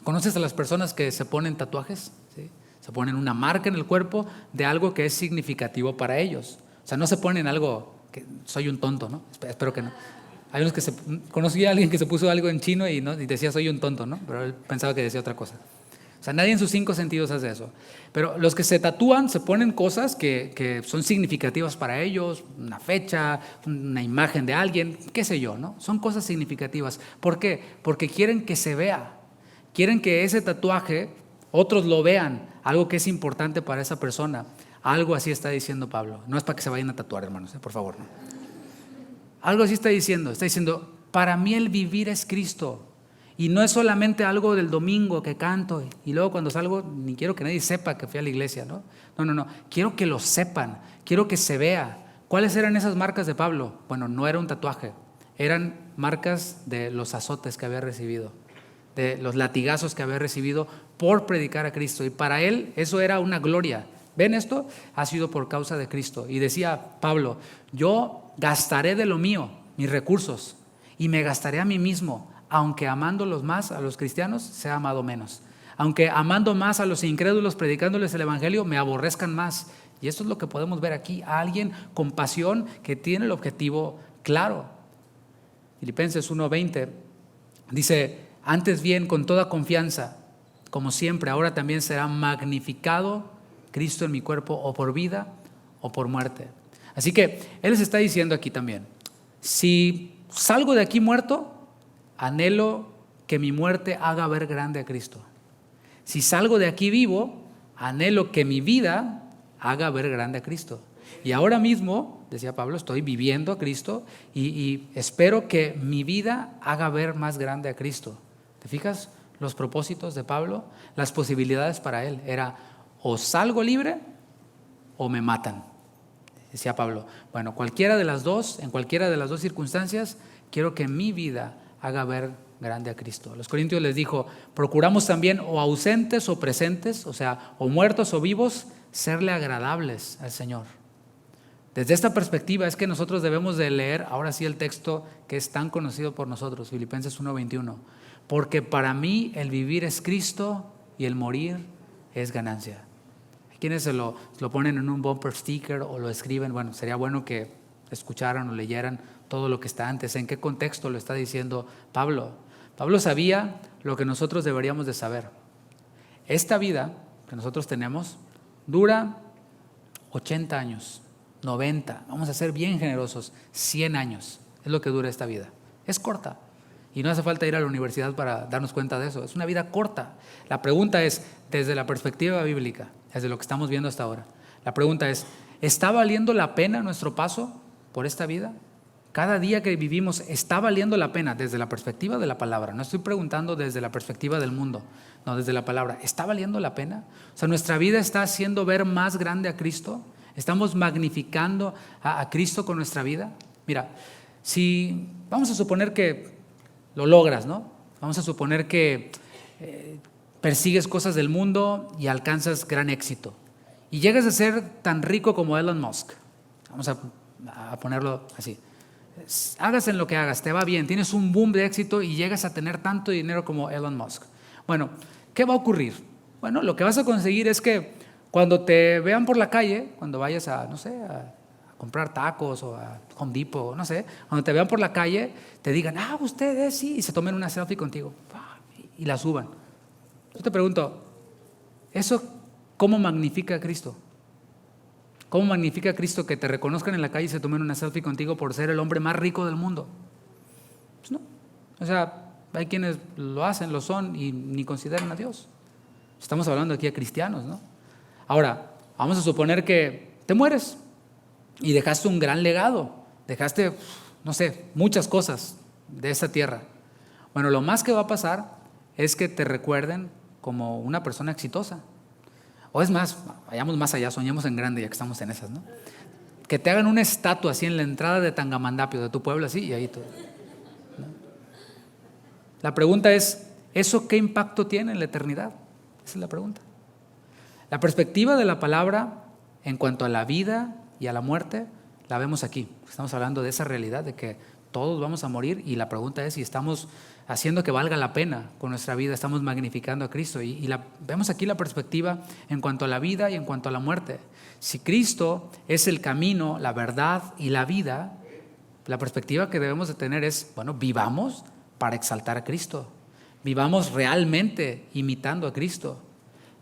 ¿Conoces a las personas que se ponen tatuajes? ¿Sí? Se ponen una marca en el cuerpo de algo que es significativo para ellos. O sea, no se ponen algo que soy un tonto, ¿no? Espero que no. Hay unos que conocí a alguien que se puso algo en chino y decía soy un tonto, ¿no? Pero él pensaba que decía otra cosa. O sea, nadie en sus 5 sentidos hace eso. Pero los que se tatúan se ponen cosas que son significativas para ellos, una fecha, una imagen de alguien, qué sé yo, ¿no? Son cosas significativas. ¿Por qué? Porque quieren que se vea. Quieren que ese tatuaje otros lo vean, algo que es importante para esa persona. Algo así está diciendo Pablo. No es para que se vayan a tatuar, hermanos, por favor, ¿no? Algo así está diciendo, para mí el vivir es Cristo. Y no es solamente algo del domingo que canto y luego cuando salgo ni quiero que nadie sepa que fui a la iglesia, ¿no? No, quiero que lo sepan, quiero que se vea. ¿Cuáles eran esas marcas de Pablo? Bueno, no era un tatuaje, eran marcas de los azotes que había recibido, de los latigazos que había recibido por predicar a Cristo. Y para él eso era una gloria. ¿Ven esto? Ha sido por causa de Cristo. Y decía Pablo, yo gastaré de lo mío, mis recursos, y me gastaré a mí mismo, aunque amándolos más a los cristianos, sea amado menos. Aunque amando más a los incrédulos, predicándoles el evangelio, me aborrezcan más. Y esto es lo que podemos ver aquí, a alguien con pasión que tiene el objetivo claro. Filipenses 1:20 dice, antes bien, con toda confianza, como siempre, ahora también será magnificado Cristo en mi cuerpo, o por vida o por muerte. Así que Él les está diciendo aquí también, si salgo de aquí muerto, anhelo que mi muerte haga ver grande a Cristo. Si salgo de aquí vivo, anhelo que mi vida haga ver grande a Cristo. Y ahora mismo, decía Pablo, estoy viviendo a Cristo y espero que mi vida haga ver más grande a Cristo. ¿Te fijas? Los propósitos de Pablo, las posibilidades para él, era o salgo libre o me matan. Decía Pablo, bueno, cualquiera de las dos, en cualquiera de las dos circunstancias, quiero que mi vida haga ver grande a Cristo. A los corintios les dijo, procuramos también o ausentes o presentes, o sea, o muertos o vivos, serle agradables al Señor. Desde esta perspectiva es que nosotros debemos de leer ahora sí el texto que es tan conocido por nosotros, Filipenses 1:21. Porque para mí el vivir es Cristo y el morir es ganancia. Hay quienes se lo ponen en un bumper sticker o lo escriben. Bueno, sería bueno que escucharan o leyeran todo lo que está antes. ¿En qué contexto lo está diciendo Pablo? Pablo sabía lo que nosotros deberíamos de saber. Esta vida que nosotros tenemos dura 80 años, 90, vamos a ser bien generosos, 100 años es lo que dura esta vida. Es corta y no hace falta ir a la universidad para darnos cuenta de eso. Es una vida corta. La pregunta es, desde la perspectiva bíblica, desde lo que estamos viendo hasta ahora, la pregunta es, ¿está valiendo la pena nuestro paso por esta vida? Cada día que vivimos está valiendo la pena desde la perspectiva de la palabra. No estoy preguntando desde la perspectiva del mundo, no, desde la palabra. ¿Está valiendo la pena? O sea, nuestra vida está haciendo ver más grande a Cristo. ¿Estamos magnificando a Cristo con nuestra vida? Mira, si vamos a suponer que lo logras, ¿no? Vamos a suponer que persigues cosas del mundo y alcanzas gran éxito. Y llegas a ser tan rico como Elon Musk. Vamos a ponerlo así. Hagas en lo que hagas, te va bien, tienes un boom de éxito y llegas a tener tanto dinero como Elon Musk. Bueno, ¿qué va a ocurrir? Bueno, lo que vas a conseguir es que cuando te vean por la calle, cuando vayas a, no sé, a comprar tacos o a Home Depot, no sé, cuando te vean por la calle, te digan, ustedes sí, y se tomen una selfie contigo y la suban. Yo te pregunto, ¿eso cómo magnifica a Cristo? ¿Cómo magnifica a Cristo que te reconozcan en la calle y se tomen una selfie contigo por ser el hombre más rico del mundo? Pues no. O sea, hay quienes lo hacen, lo son y ni consideran a Dios. Estamos hablando aquí de cristianos, ¿no? Ahora, vamos a suponer que te mueres y dejaste un gran legado. Dejaste, no sé, muchas cosas de esta tierra. Bueno, lo más que va a pasar es que te recuerden como una persona exitosa. O es más, vayamos más allá, soñemos en grande ya que estamos en esas, ¿no? Que te hagan una estatua así en la entrada de Tangamandapio, de tu pueblo, así, y ahí todo, ¿no? La pregunta es, ¿eso qué impacto tiene en la eternidad? Esa es la pregunta. La perspectiva de la palabra en cuanto a la vida y a la muerte, la vemos aquí. Estamos hablando de esa realidad de que todos vamos a morir y la pregunta es si estamos haciendo que valga la pena con nuestra vida, estamos magnificando a Cristo y vemos aquí la perspectiva en cuanto a la vida y en cuanto a la muerte. Si Cristo es el camino, la verdad y la vida, la perspectiva que debemos de tener es, bueno, vivamos para exaltar a Cristo, vivamos realmente imitando a Cristo.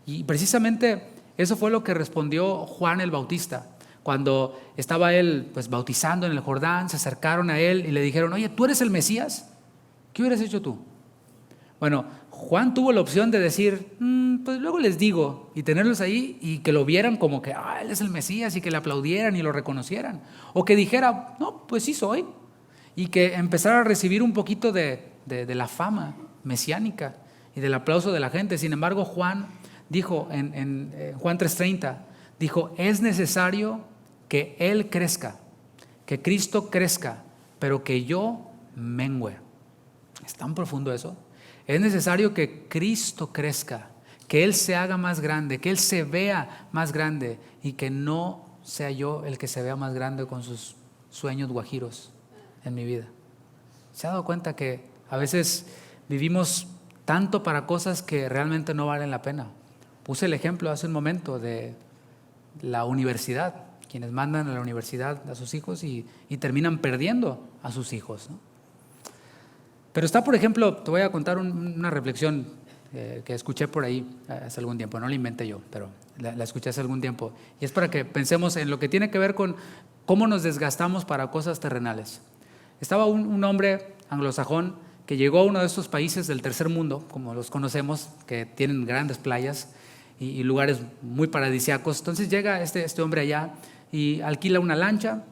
Y precisamente eso fue lo que respondió Juan el Bautista. Cuando estaba él pues bautizando en el Jordán, se acercaron a él y le dijeron, oye, ¿tú eres el Mesías? ¿Qué hubieras hecho tú? Bueno, Juan tuvo la opción de decir, pues luego les digo, y tenerlos ahí y que lo vieran como que, él es el Mesías, y que le aplaudieran y lo reconocieran. O que dijera, no, pues sí soy. Y que empezara a recibir un poquito de la fama mesiánica y del aplauso de la gente. Sin embargo, Juan dijo en Juan 3:30, dijo, es necesario que Él crezca, que Cristo crezca, pero que yo mengüe. Es tan profundo eso. Es necesario que Cristo crezca, que Él se haga más grande, que Él se vea más grande y que no sea yo el que se vea más grande con sus sueños guajiros en mi vida. ¿Se ha dado cuenta que a veces vivimos tanto para cosas que realmente no valen la pena? Puse el ejemplo hace un momento de la universidad, quienes mandan a la universidad a sus hijos y terminan perdiendo a sus hijos, ¿no? Pero está, por ejemplo, te voy a contar una reflexión que escuché por ahí hace algún tiempo, no la inventé yo, pero la escuché hace algún tiempo, y es para que pensemos en lo que tiene que ver con cómo nos desgastamos para cosas terrenales. Estaba un hombre anglosajón que llegó a uno de estos países del tercer mundo, como los conocemos, que tienen grandes playas y lugares muy paradisíacos. Entonces llega este hombre allá y alquila una lancha,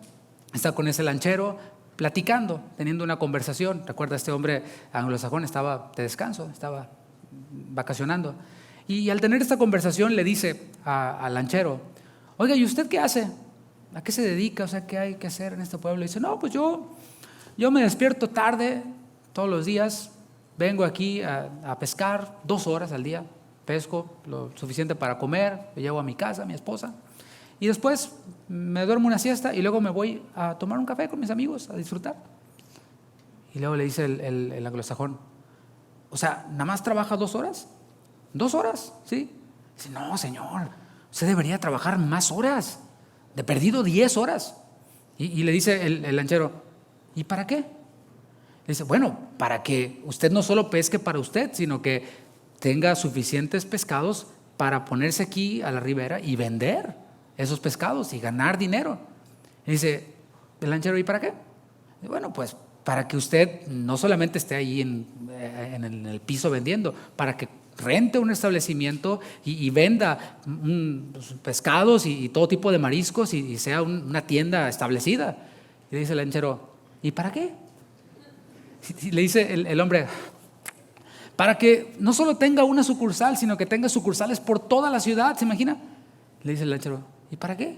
está con ese lanchero platicando, teniendo una conversación. Recuerda, este hombre anglosajón estaba de descanso, estaba vacacionando. Y al tener esta conversación le dice al lanchero, oiga, ¿y usted qué hace? ¿A qué se dedica? O sea, ¿qué hay que hacer en este pueblo? Y dice, no, pues yo me despierto tarde todos los días, vengo aquí a pescar 2 horas al día, pesco lo suficiente para comer, me llevo a mi casa, a mi esposa, y después me duermo una siesta y luego me voy a tomar un café con mis amigos, a disfrutar. Y luego le dice el anglosajón, o sea, ¿nada más trabaja 2 horas? 2 horas, ¿sí? Dice, no, señor, usted debería trabajar más horas, de perdido 10 horas. Y le dice el lanchero, ¿y para qué? Le dice, bueno, para que usted no solo pesque para usted, sino que tenga suficientes pescados para ponerse aquí a la ribera y vender esos pescados y ganar dinero. Y dice el lanchero, ¿y para qué? Y bueno, pues para que usted no solamente esté ahí en el piso vendiendo, para que rente un establecimiento y venda pescados y todo tipo de mariscos y sea una tienda establecida. Y dice el lanchero, ¿y para qué? Y le dice el hombre, para que no solo tenga una sucursal, sino que tenga sucursales por toda la ciudad, ¿se imagina? Le dice el lanchero, ¿y para qué?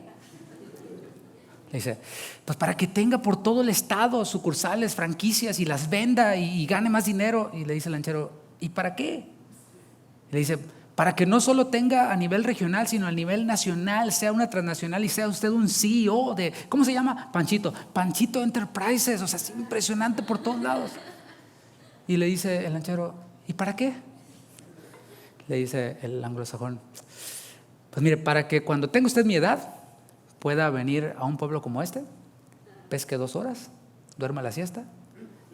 Le dice, pues para que tenga por todo el estado sucursales, franquicias y las venda y gane más dinero. Y le dice el lanchero, ¿y para qué? Le dice, para que no solo tenga a nivel regional, sino a nivel nacional, sea una transnacional y sea usted un CEO de, ¿cómo se llama? Panchito Enterprises, o sea, es impresionante por todos lados. Y le dice el lanchero, ¿y para qué? Le dice el anglosajón, pues mire, para que cuando tenga usted mi edad pueda venir a un pueblo como este, pesque 2 horas, duerma la siesta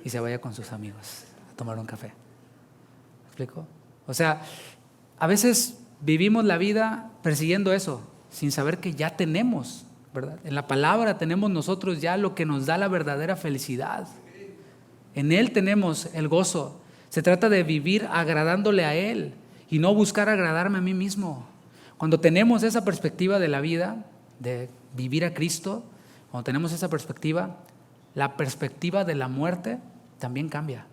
y se vaya con sus amigos a tomar un café. ¿Me explico? O sea, a veces vivimos la vida persiguiendo eso, sin saber que ya tenemos, ¿verdad? En la palabra tenemos nosotros ya lo que nos da la verdadera felicidad. En Él tenemos el gozo. Se trata de vivir agradándole a Él y no buscar agradarme a mí mismo. Cuando tenemos esa perspectiva de la vida, de vivir a Cristo, cuando tenemos esa perspectiva, la perspectiva de la muerte también cambia.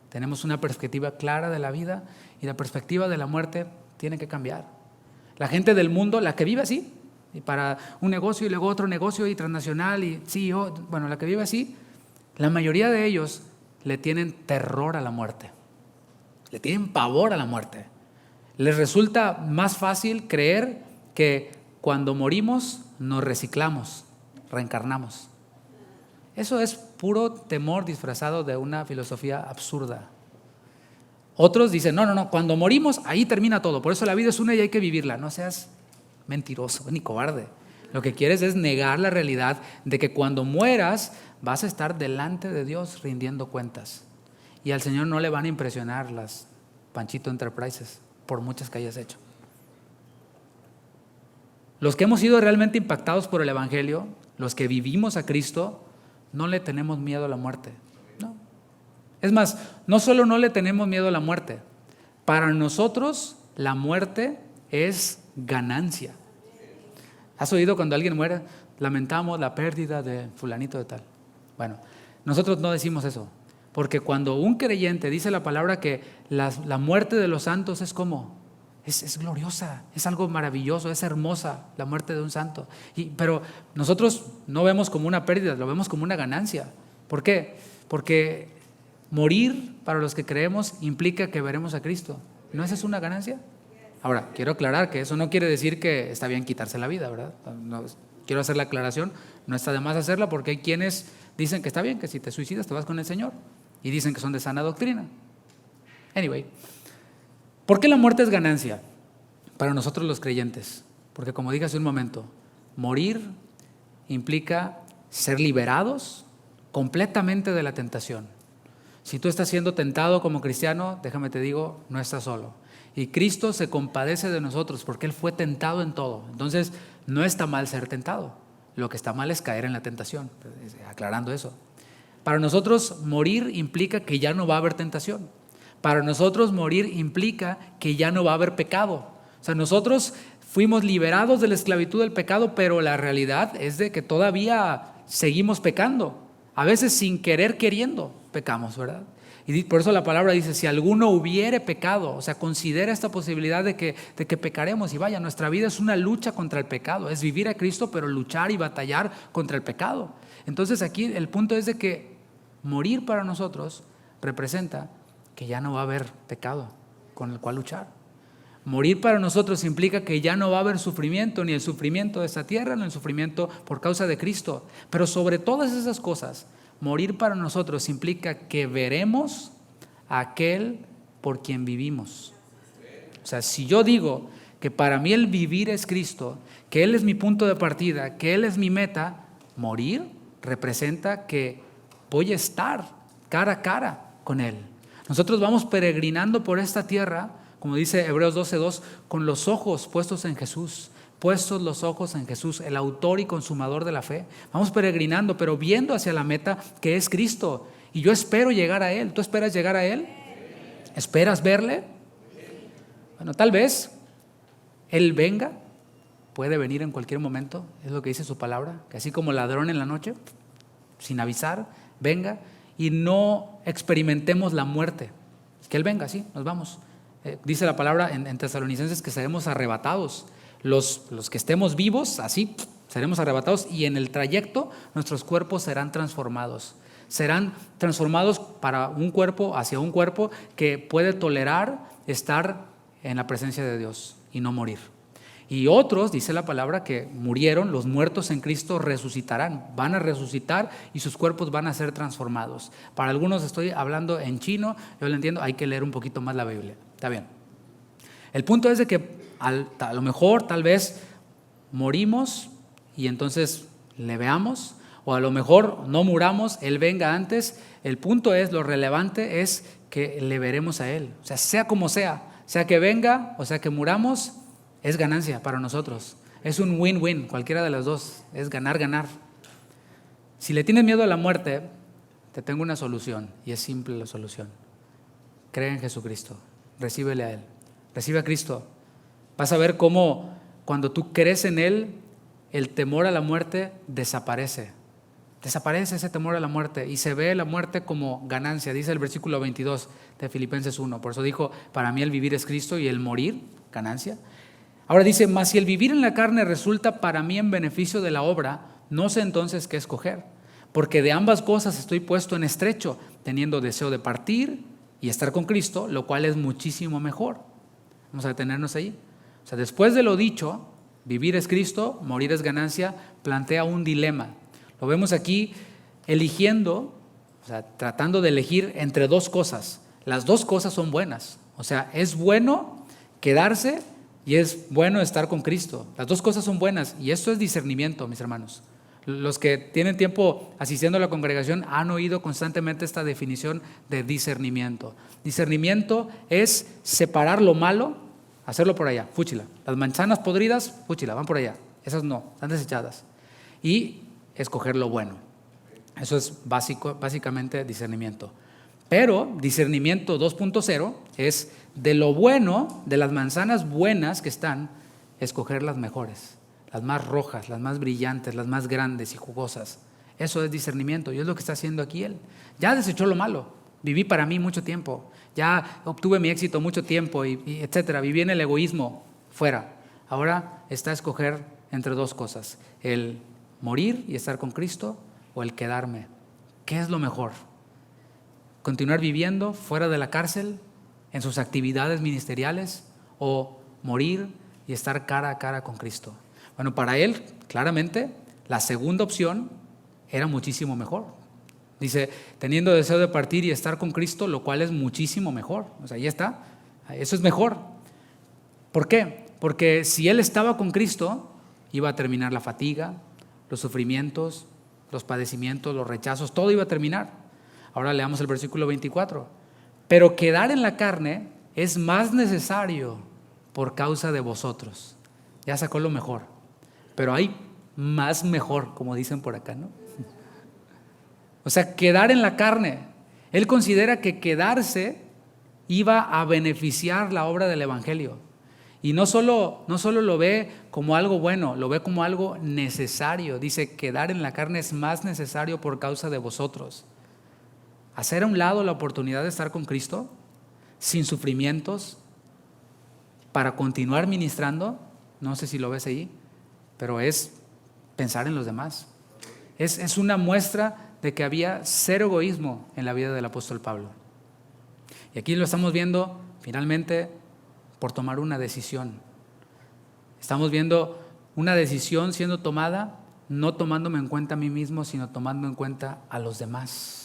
Tenemos una perspectiva clara de la vida y la perspectiva de la muerte tiene que cambiar. La gente del mundo, la que vive así, y para un negocio y luego otro negocio y transnacional y CEO, bueno, la que vive así, la mayoría de ellos le tienen terror a la muerte, le tienen pavor a la muerte. Les resulta más fácil creer que cuando morimos nos reciclamos, reencarnamos. Eso es puro temor disfrazado de una filosofía absurda. Otros dicen, no, cuando morimos ahí termina todo, por eso la vida es una y hay que vivirla. No seas mentiroso ni cobarde. Lo que quieres es negar la realidad de que cuando mueras vas a estar delante de Dios rindiendo cuentas. Y al Señor no le van a impresionar las Panchito Enterprises, por muchas que hayas hecho. Los que hemos sido realmente impactados por el Evangelio, los que vivimos a Cristo, no le tenemos miedo a la muerte. No. Es más, no solo no le tenemos miedo a la muerte, para nosotros la muerte es ganancia. ¿Has oído cuando alguien muere? Lamentamos la pérdida de fulanito de tal. Bueno, nosotros no decimos eso, porque cuando un creyente dice la palabra que la muerte de los santos es como, es gloriosa, es algo maravilloso, es hermosa la muerte de un santo. Pero nosotros no vemos como una pérdida, lo vemos como una ganancia. ¿Por qué? Porque morir para los que creemos implica que veremos a Cristo. ¿No esa es una ganancia? Ahora, quiero aclarar que eso no quiere decir que está bien quitarse la vida, ¿verdad? No, quiero hacer la aclaración, no está de más hacerla porque hay quienes dicen que está bien, que si te suicidas te vas con el Señor y dicen que son de sana doctrina. Anyway, ¿por qué la muerte es ganancia para nosotros los creyentes? Porque como dije hace un momento, morir implica ser liberados completamente de la tentación. Si tú estás siendo tentado como cristiano, déjame te digo, no estás solo. Y Cristo se compadece de nosotros porque Él fue tentado en todo. Entonces, no está mal ser tentado. Lo que está mal es caer en la tentación, aclarando eso. Para nosotros, morir implica que ya no va a haber tentación. Para nosotros, morir implica que ya no va a haber pecado. O sea, nosotros fuimos liberados de la esclavitud del pecado, pero la realidad es de que todavía seguimos pecando. A veces sin querer queriendo pecamos, ¿verdad? Y por eso la palabra dice, si alguno hubiere pecado, o sea, considera esta posibilidad de que pecaremos. Y vaya, nuestra vida es una lucha contra el pecado, es vivir a Cristo, pero luchar y batallar contra el pecado. Entonces aquí el punto es de que morir para nosotros representa que ya no va a haber pecado con el cual luchar. Morir para nosotros implica que ya no va a haber sufrimiento, ni el sufrimiento de esta tierra, ni el sufrimiento por causa de Cristo. Pero sobre todas esas cosas, morir para nosotros implica que veremos a aquel por quien vivimos. O sea, si yo digo que para mí el vivir es Cristo, que Él es mi punto de partida, que Él es mi meta, morir representa que voy a estar cara a cara con Él. Nosotros vamos peregrinando por esta tierra, como dice Hebreos 12:2, con los ojos puestos en Jesús, puestos los ojos en Jesús, el autor y consumador de la fe. Vamos peregrinando, pero viendo hacia la meta que es Cristo. Y yo espero llegar a Él. ¿Tú esperas llegar a Él? ¿Esperas verle? Bueno, tal vez Él venga, puede venir en cualquier momento, es lo que dice su palabra, que así como ladrón en la noche, sin avisar, venga y no experimentemos la muerte. Que Él venga, sí, nos vamos. Dice la palabra en Tesalonicenses que seremos arrebatados. Los que estemos vivos, así, seremos arrebatados y en el trayecto nuestros cuerpos serán transformados. Serán transformados para un cuerpo, hacia un cuerpo que puede tolerar estar en la presencia de Dios y no morir. Y otros, dice la palabra, que murieron, los muertos en Cristo resucitarán, van a resucitar y sus cuerpos van a ser transformados. Para algunos estoy hablando en chino, yo lo entiendo, hay que leer un poquito más la Biblia. Está bien. El punto es de que a lo mejor, tal vez, morimos y entonces le veamos, o a lo mejor no muramos, Él venga antes. El punto es, lo relevante es que le veremos a Él. O sea como sea que venga o sea que muramos, es ganancia para nosotros. Es un win-win, cualquiera de las dos, es ganar, ganar. Si le tienes miedo a la muerte, te tengo una solución y es simple la solución. Cree en Jesucristo, recíbele a Él, recibe a Cristo. Vas a ver cómo cuando tú crees en Él, el temor a la muerte desaparece. Desaparece ese temor a la muerte y se ve la muerte como ganancia. Dice el versículo 22 de Filipenses 1. Por eso dijo, para mí el vivir es Cristo y el morir, ganancia. Ahora dice, mas si el vivir en la carne resulta para mí en beneficio de la obra, no sé entonces qué escoger. Porque de ambas cosas estoy puesto en estrecho, teniendo deseo de partir y estar con Cristo, lo cual es muchísimo mejor. Vamos a detenernos ahí. O sea, después de lo dicho, vivir es Cristo, morir es ganancia, plantea un dilema. Lo vemos aquí eligiendo, o sea, tratando de elegir entre dos cosas. Las dos cosas son buenas. O sea, es bueno quedarse y es bueno estar con Cristo. Las dos cosas son buenas y esto es discernimiento, mis hermanos. Los que tienen tiempo asistiendo a la congregación han oído constantemente esta definición de discernimiento. Discernimiento es separar lo malo, hacerlo por allá, fúchila. Las manzanas podridas, fúchila, van por allá. Esas no, están desechadas. Y escoger lo bueno. Eso es básicamente discernimiento. Pero discernimiento 2.0 es de lo bueno, de las manzanas buenas que están, escoger las mejores, las más rojas, las más brillantes, las más grandes y jugosas. Eso es discernimiento y es lo que está haciendo aquí Él. Ya desechó lo malo, viví para mí mucho tiempo, ya obtuve mi éxito mucho tiempo y etcétera, viví en el egoísmo, fuera. Ahora está a escoger entre dos cosas, el morir y estar con Cristo o el quedarme. ¿Qué es lo mejor? ¿Continuar viviendo fuera de la cárcel, en sus actividades ministeriales, o morir y estar cara a cara con Cristo? Bueno, para él, claramente, la segunda opción era muchísimo mejor. Dice, teniendo deseo de partir y estar con Cristo, lo cual es muchísimo mejor. O sea, ahí está, eso es mejor. ¿Por qué? Porque si él estaba con Cristo, iba a terminar la fatiga, los sufrimientos, los padecimientos, los rechazos, todo iba a terminar. Ahora leamos el versículo 24. Pero quedar en la carne es más necesario por causa de vosotros. Ya sacó lo mejor, pero hay más mejor, como dicen por acá, ¿no? O sea, quedar en la carne. Él considera que quedarse iba a beneficiar la obra del evangelio. Y no solo lo ve como algo bueno, lo ve como algo necesario. Dice, quedar en la carne es más necesario por causa de vosotros. Hacer a un lado la oportunidad de estar con Cristo, sin sufrimientos, para continuar ministrando, no sé si lo ves ahí, pero es pensar en los demás. Es una muestra de que había cero egoísmo en la vida del apóstol Pablo. Y aquí lo estamos viendo finalmente por tomar una decisión. Estamos viendo una decisión siendo tomada, no tomándome en cuenta a mí mismo, sino tomando en cuenta a los demás.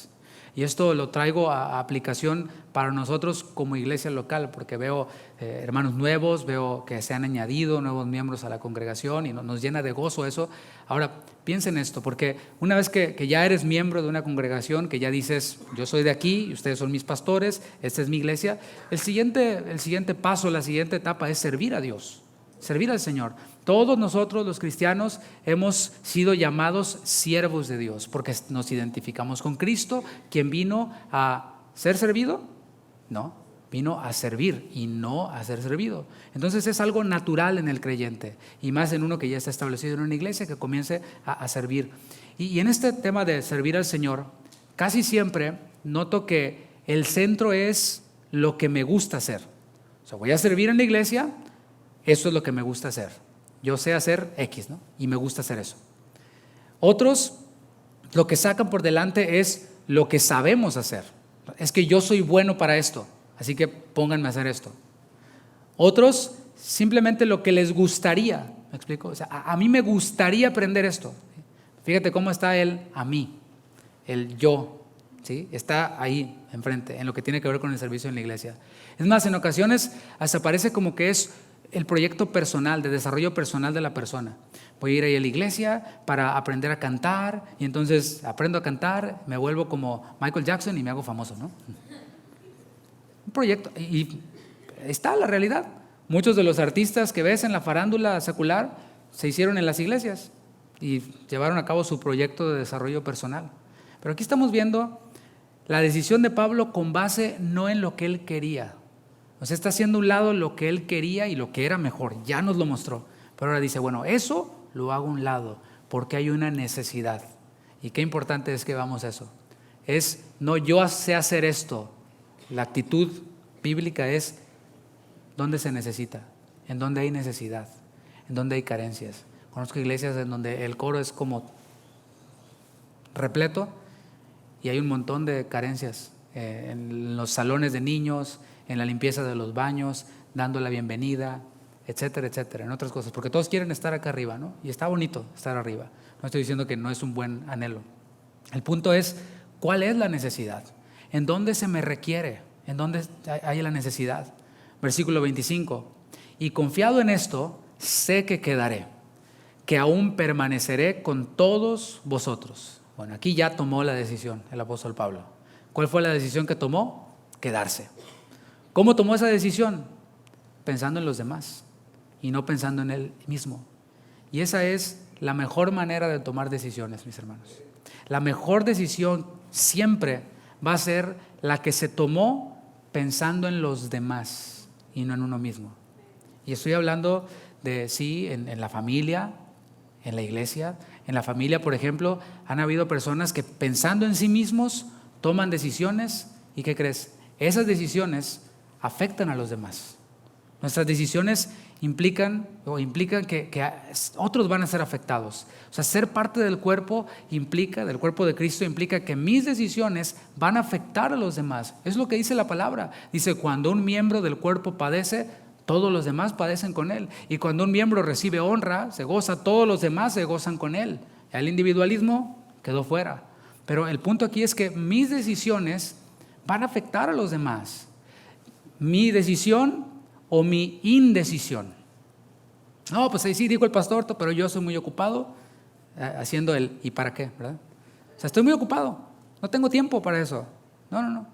Y esto lo traigo a aplicación para nosotros como iglesia local, porque veo hermanos nuevos, veo que se han añadido nuevos miembros a la congregación y nos llena de gozo eso. Ahora, piensen esto, porque una vez que ya eres miembro de una congregación, que ya dices, yo soy de aquí, y ustedes son mis pastores, esta es mi iglesia, el siguiente paso, la siguiente etapa es servir a Dios, servir al Señor. Todos nosotros los cristianos hemos sido llamados siervos de Dios porque nos identificamos con Cristo, quien vino a ser servido, no, vino a servir y no a ser servido. Entonces es algo natural en el creyente y más en uno que ya está establecido en una iglesia que comience a servir. Y en este tema de servir al Señor, casi siempre noto que el centro es lo que me gusta hacer. O sea, voy a servir en la iglesia, eso es lo que me gusta hacer. Yo sé hacer X, ¿no? Y me gusta hacer eso. Otros lo que sacan por delante es lo que sabemos hacer. Es que yo soy bueno para esto, así que pónganme a hacer esto. Otros simplemente lo que les gustaría, ¿me explico? O sea, a mí me gustaría aprender esto. Fíjate cómo está el a mí, el yo, ¿sí? Está ahí enfrente, en lo que tiene que ver con el servicio en la iglesia. Es más, en ocasiones hasta parece como que es el proyecto personal, de desarrollo personal de la persona. Voy a ir ahí a la iglesia para aprender a cantar y entonces aprendo a cantar, me vuelvo como Michael Jackson y me hago famoso, ¿no? Un proyecto, y está la realidad. Muchos de los artistas que ves en la farándula secular se hicieron en las iglesias y llevaron a cabo su proyecto de desarrollo personal. Pero aquí estamos viendo la decisión de Pablo con base no en lo que él quería. O sea, está haciendo a un lado lo que él quería y lo que era mejor, ya nos lo mostró. Pero ahora dice, bueno, eso lo hago a un lado porque hay una necesidad. Y qué importante es que vamos a eso. Es, no yo sé hacer esto. La actitud bíblica es, ¿dónde se necesita? ¿En dónde hay necesidad? ¿En dónde hay carencias? Conozco iglesias en donde el coro es como repleto y hay un montón de carencias en los salones de niños, en la limpieza de los baños, dando la bienvenida, etcétera, etcétera, en otras cosas, porque todos quieren estar acá arriba, ¿no? Y está bonito estar arriba. No estoy diciendo que no es un buen anhelo. El punto es, ¿cuál es la necesidad? ¿En dónde se me requiere? ¿En dónde hay la necesidad? Versículo 25. Y confiado en esto, sé que quedaré, que aún permaneceré con todos vosotros. Bueno, aquí ya tomó la decisión el apóstol Pablo. ¿Cuál fue la decisión que tomó? Quedarse. ¿Cómo tomó esa decisión? Pensando en los demás y no pensando en él mismo. Y esa es la mejor manera de tomar decisiones, mis hermanos. La mejor decisión siempre va a ser la que se tomó pensando en los demás y no en uno mismo. Y estoy hablando de, sí, en la familia, en la iglesia. En la familia, por ejemplo, han habido personas que pensando en sí mismos toman decisiones y ¿qué crees? Esas decisiones afectan a los demás. Nuestras decisiones implican que otros van a ser afectados. O sea, ser parte del cuerpo del cuerpo de Cristo implica que mis decisiones van a afectar a los demás. Es lo que dice la palabra. Dice, cuando un miembro del cuerpo padece, todos los demás padecen con él. Y cuando un miembro recibe honra, se goza, todos los demás se gozan con él. El individualismo quedó fuera. Pero el punto aquí es que mis decisiones van a afectar a los demás. Mi decisión o mi indecisión. No, pues ahí sí dijo el pastor, pero yo soy muy ocupado haciendo el ¿y para qué? ¿Verdad? O sea, estoy muy ocupado, no tengo tiempo para eso. No.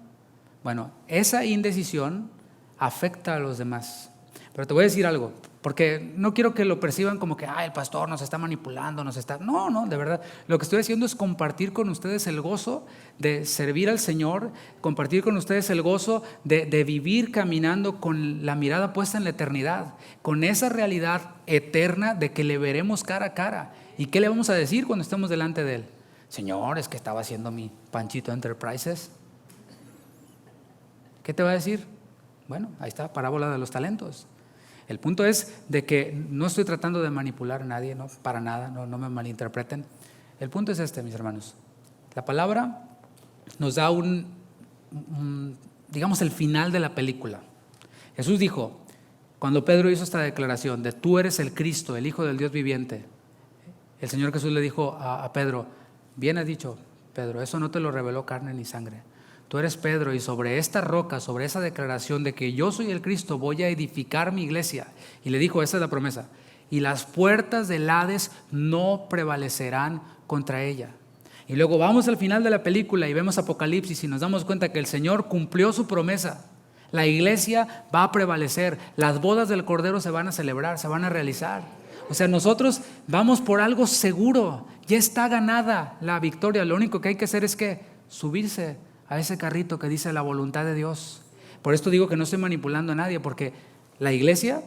Bueno, esa indecisión afecta a los demás. Pero te voy a decir algo, porque no quiero que lo perciban como que el pastor nos está manipulando, No, de verdad. Lo que estoy haciendo es compartir con ustedes el gozo de servir al Señor, compartir con ustedes el gozo de vivir caminando con la mirada puesta en la eternidad, con esa realidad eterna de que le veremos cara a cara. ¿Y qué le vamos a decir cuando estemos delante de Él? Señor, es que estaba haciendo mi Panchito Enterprises. ¿Qué te va a decir? Bueno, ahí está, parábola de los talentos. El punto es de que no estoy tratando de manipular a nadie, no, para nada, no me malinterpreten. El punto es este, mis hermanos. La palabra nos da digamos, el final de la película. Jesús dijo, Cuando Pedro hizo esta declaración de tú eres el Cristo, el Hijo del Dios viviente, el Señor Jesús le dijo a Pedro, bien has dicho, Pedro, eso no te lo reveló carne ni sangre. Tú eres Pedro y sobre esta roca, sobre esa declaración de que yo soy el Cristo, voy a edificar mi iglesia. Y le dijo, esa es la promesa. Y las puertas del Hades no prevalecerán contra ella. Y luego vamos al final de la película y vemos Apocalipsis y nos damos cuenta que el Señor cumplió su promesa. La iglesia va a prevalecer, las bodas del Cordero se van a celebrar, se van a realizar. O sea, nosotros vamos por algo seguro, ya está ganada la victoria. Lo único que hay que hacer es que subirse a ese carrito que dice la voluntad de Dios. Por esto digo que no estoy manipulando a nadie, porque la iglesia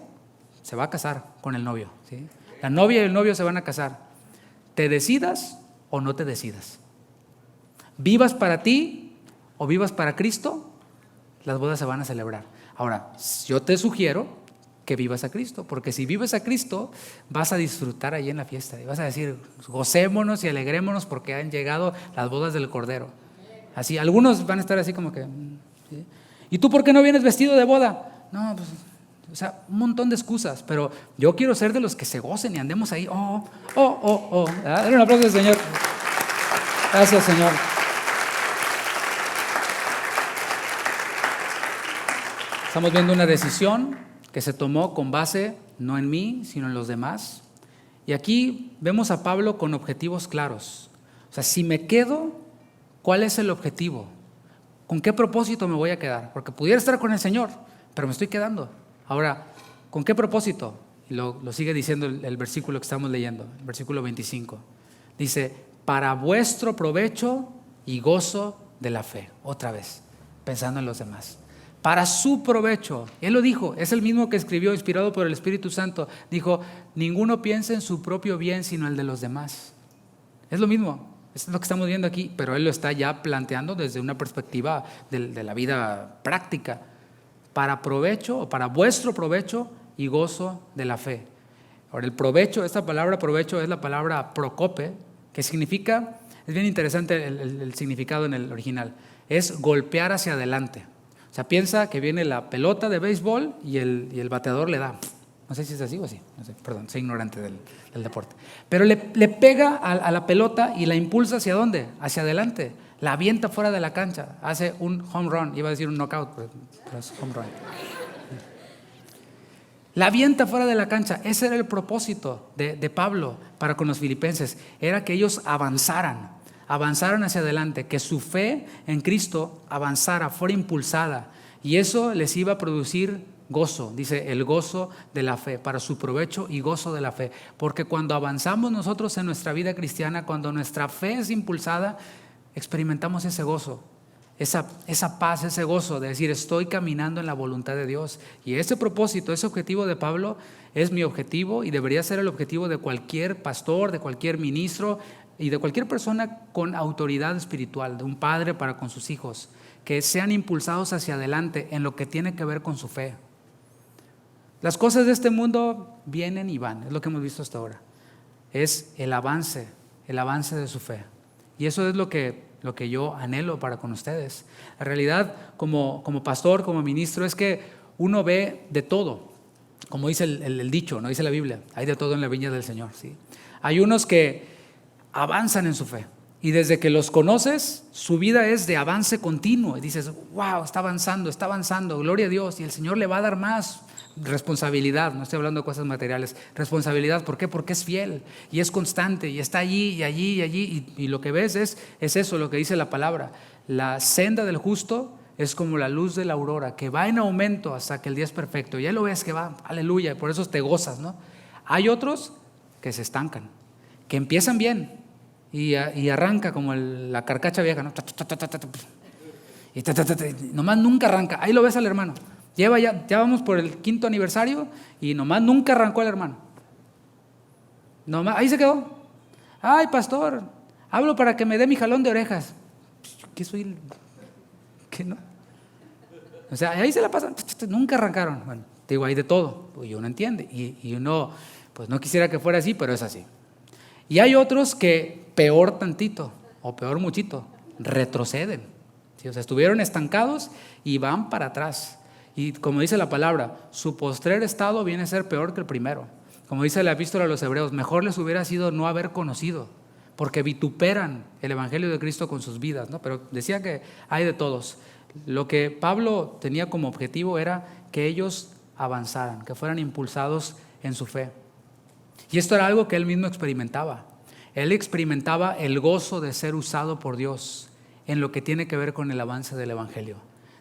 se va a casar con el novio, ¿sí? La novia y el novio se van a casar. Te decidas o no te decidas, vivas para ti o vivas para Cristo, las bodas se van a celebrar. Ahora, yo te sugiero que vivas a Cristo, porque si vives a Cristo vas a disfrutar ahí en la fiesta y vas a decir, gocémonos y alegrémonos porque han llegado las bodas del Cordero. Así, algunos van a estar así como que, ¿sí? ¿Y tú por qué no vienes vestido de boda? No, pues, o sea, un montón de excusas, pero yo quiero ser de los que se gocen y andemos ahí, Dale un aplauso al Señor. Gracias, Señor. Estamos viendo una decisión que se tomó con base no en mí, sino en los demás. Y aquí vemos a Pablo con objetivos claros. O sea, si me quedo, ¿cuál es el objetivo? ¿Con qué propósito me voy a quedar? Porque pudiera estar con el Señor, pero me estoy quedando. Ahora, ¿con qué propósito? Y lo sigue diciendo el versículo que estamos leyendo, el versículo 25. Dice, para vuestro provecho y gozo de la fe. Otra vez, pensando en los demás. Para su provecho. Él lo dijo, es el mismo que escribió, inspirado por el Espíritu Santo. Dijo, ninguno piensa en su propio bien, sino el de los demás. Es lo mismo. Es lo que estamos viendo aquí, pero él lo está ya planteando desde una perspectiva de la vida práctica. Para provecho o para vuestro provecho y gozo de la fe. Ahora, el provecho, esta palabra provecho es la palabra procope, que significa, es bien interesante el significado en el original, es golpear hacia adelante. O sea, piensa que viene la pelota de béisbol y el bateador le da. No sé si es así o así, no sé, perdón, soy ignorante del deporte. Pero le pega a la pelota y la impulsa ¿hacia dónde? Hacia adelante. La avienta fuera de la cancha, hace un home run, iba a decir un knockout, pero es home run. La avienta fuera de la cancha. Ese era el propósito de Pablo para con los filipenses, era que ellos avanzaran hacia adelante, que su fe en Cristo avanzara, fuera impulsada, y eso les iba a producir gozo, dice el gozo de la fe, para su provecho y gozo de la fe, porque cuando avanzamos nosotros en nuestra vida cristiana, cuando nuestra fe es impulsada, experimentamos ese gozo, esa paz, ese gozo de decir estoy caminando en la voluntad de Dios. Y ese propósito, ese objetivo de Pablo es mi objetivo y debería ser el objetivo de cualquier pastor, de cualquier ministro y de cualquier persona con autoridad espiritual, de un padre para con sus hijos, que sean impulsados hacia adelante en lo que tiene que ver con su fe. Las cosas de este mundo vienen y van, es lo que hemos visto hasta ahora. Es el avance de su fe. Y eso es lo que yo anhelo para con ustedes. La realidad, como pastor, como ministro, es que uno ve de todo. Como dice el dicho, no dice la Biblia, hay de todo en la viña del Señor, ¿sí? Hay unos que avanzan en su fe. Y desde que los conoces, su vida es de avance continuo. Y dices, wow, está avanzando, gloria a Dios. Y el Señor le va a dar más responsabilidad. No estoy hablando de cosas materiales. Responsabilidad, ¿por qué? Porque es fiel y es constante y está allí y allí y allí. Y lo que ves es eso, lo que dice la palabra. La senda del justo es como la luz de la aurora, que va en aumento hasta que el día es perfecto. Ya lo ves que va, aleluya, por eso te gozas, ¿no? Hay otros que se estancan, que empiezan bien. Y arranca como la carcacha vieja, ¿no? Y nomás nunca arranca. Ahí lo ves al hermano. Ya vamos por el 5º aniversario y nomás nunca arrancó el hermano. Nomás, ahí se quedó. Ay, pastor, hablo para que me dé mi jalón de orejas. ¿Qué soy? ¿Qué no? O sea, ahí se la pasan. Nunca arrancaron. Bueno, te digo, hay de todo. Pues uno entiende. Y uno, pues no quisiera que fuera así, pero es así. Y hay otros que peor tantito o peor muchito, retroceden. ¿Sí? O sea, estuvieron estancados y van para atrás. Y como dice la palabra, su postrer estado viene a ser peor que el primero. Como dice la epístola a los Hebreos, mejor les hubiera sido no haber conocido, porque vituperan el evangelio de Cristo con sus vidas, ¿no? Pero decía que hay de todos. Lo que Pablo tenía como objetivo era que ellos avanzaran, que fueran impulsados en su fe. Y esto era algo que él mismo experimentaba. Él experimentaba el gozo de ser usado por Dios en lo que tiene que ver con el avance del evangelio.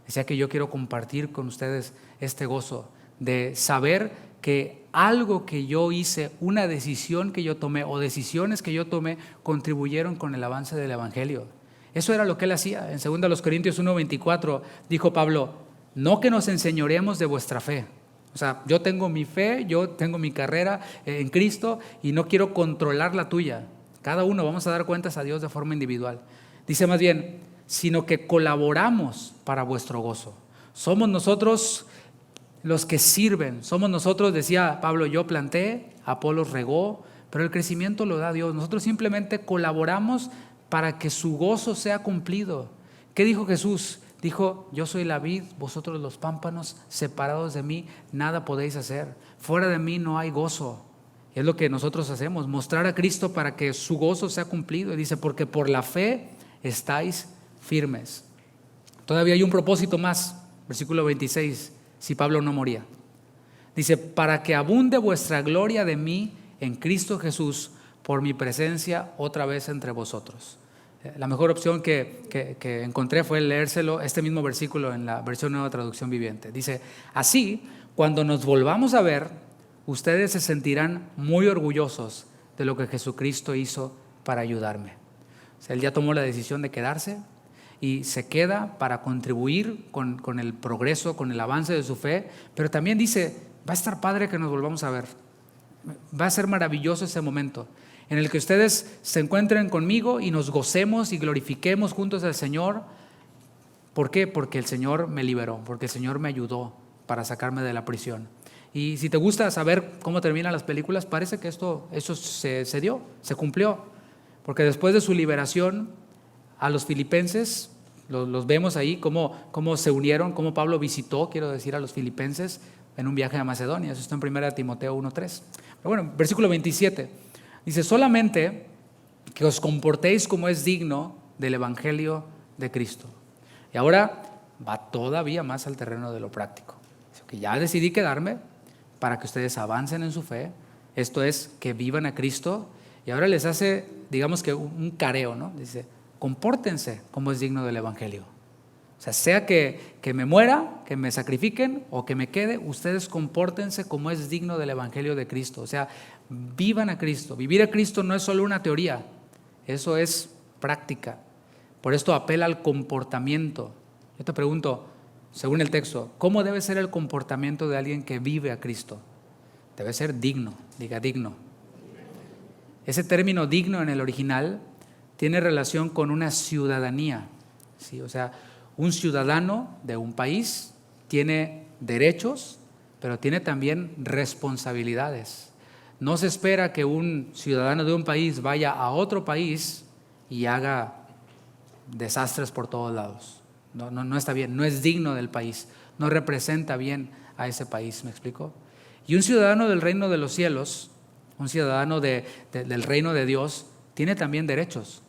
Decía que yo quiero compartir con ustedes este gozo de saber que algo que yo hice, una decisión que yo tomé o decisiones que yo tomé contribuyeron con el avance del evangelio. Eso era lo que él hacía. En 2 Corintios 1:24 dijo Pablo, no que nos enseñoremos de vuestra fe. O sea, yo tengo mi fe, yo tengo mi carrera en Cristo y no quiero controlar la tuya. Cada uno vamos a dar cuentas a Dios de forma individual. Dice más bien, sino que colaboramos para vuestro gozo. Somos nosotros los que sirven. Somos nosotros, decía Pablo, yo planté, Apolos regó, pero el crecimiento lo da Dios. Nosotros simplemente colaboramos para que su gozo sea cumplido. ¿Qué dijo Jesús? Dijo, yo soy la vid, vosotros los pámpanos, separados de mí, nada podéis hacer. Fuera de mí no hay gozo. Es lo que nosotros hacemos, mostrar a Cristo para que su gozo sea cumplido. Y dice, porque por la fe estáis firmes. Todavía hay un propósito más, versículo 26, si Pablo no moría. Dice, para que abunde vuestra gloria de mí en Cristo Jesús por mi presencia otra vez entre vosotros. La mejor opción que encontré fue leérselo, este mismo versículo en la versión Nueva Traducción Viviente. Dice, así, cuando nos volvamos a ver, ustedes se sentirán muy orgullosos de lo que Jesucristo hizo para ayudarme. O sea, él ya tomó la decisión de quedarse y se queda para contribuir con el progreso, con el avance de su fe, pero también dice, va a estar padre que nos volvamos a ver. Va a ser maravilloso ese momento en el que ustedes se encuentren conmigo y nos gocemos y glorifiquemos juntos al Señor. ¿Por qué? Porque el Señor me liberó, porque el Señor me ayudó para sacarme de la prisión. Y si te gusta saber cómo terminan las películas, parece que eso se dio, se cumplió. Porque después de su liberación a los filipenses, los vemos ahí, cómo se unieron, cómo Pablo visitó, quiero decir, a los filipenses en un viaje a Macedonia. Eso está en 1 Timoteo 1:3. Pero bueno, versículo 27. Dice, solamente que os comportéis como es digno del evangelio de Cristo. Y ahora va todavía más al terreno de lo práctico. Dice que ya decidí quedarme para que ustedes avancen en su fe. Esto es, que vivan a Cristo. Y ahora les hace, digamos que un careo, ¿no? Dice, compórtense como es digno del evangelio. O sea que me muera, que me sacrifiquen o que me quede, ustedes compórtense como es digno del evangelio de Cristo. O sea, vivan a Cristo. Vivir a Cristo no es solo una teoría, eso es práctica. Por esto apela al comportamiento. Yo te pregunto, según el texto, ¿cómo debe ser el comportamiento de alguien que vive a Cristo? Debe ser digno, diga digno. Ese término digno en el original tiene relación con una ciudadanía, ¿sí? O sea, un ciudadano de un país tiene derechos, pero tiene también responsabilidades. No se espera que un ciudadano de un país vaya a otro país y haga desastres por todos lados. No está bien, no es digno del país, no representa bien a ese país, ¿me explico? Y un ciudadano del reino de los cielos, un ciudadano del reino de Dios, tiene también derechos.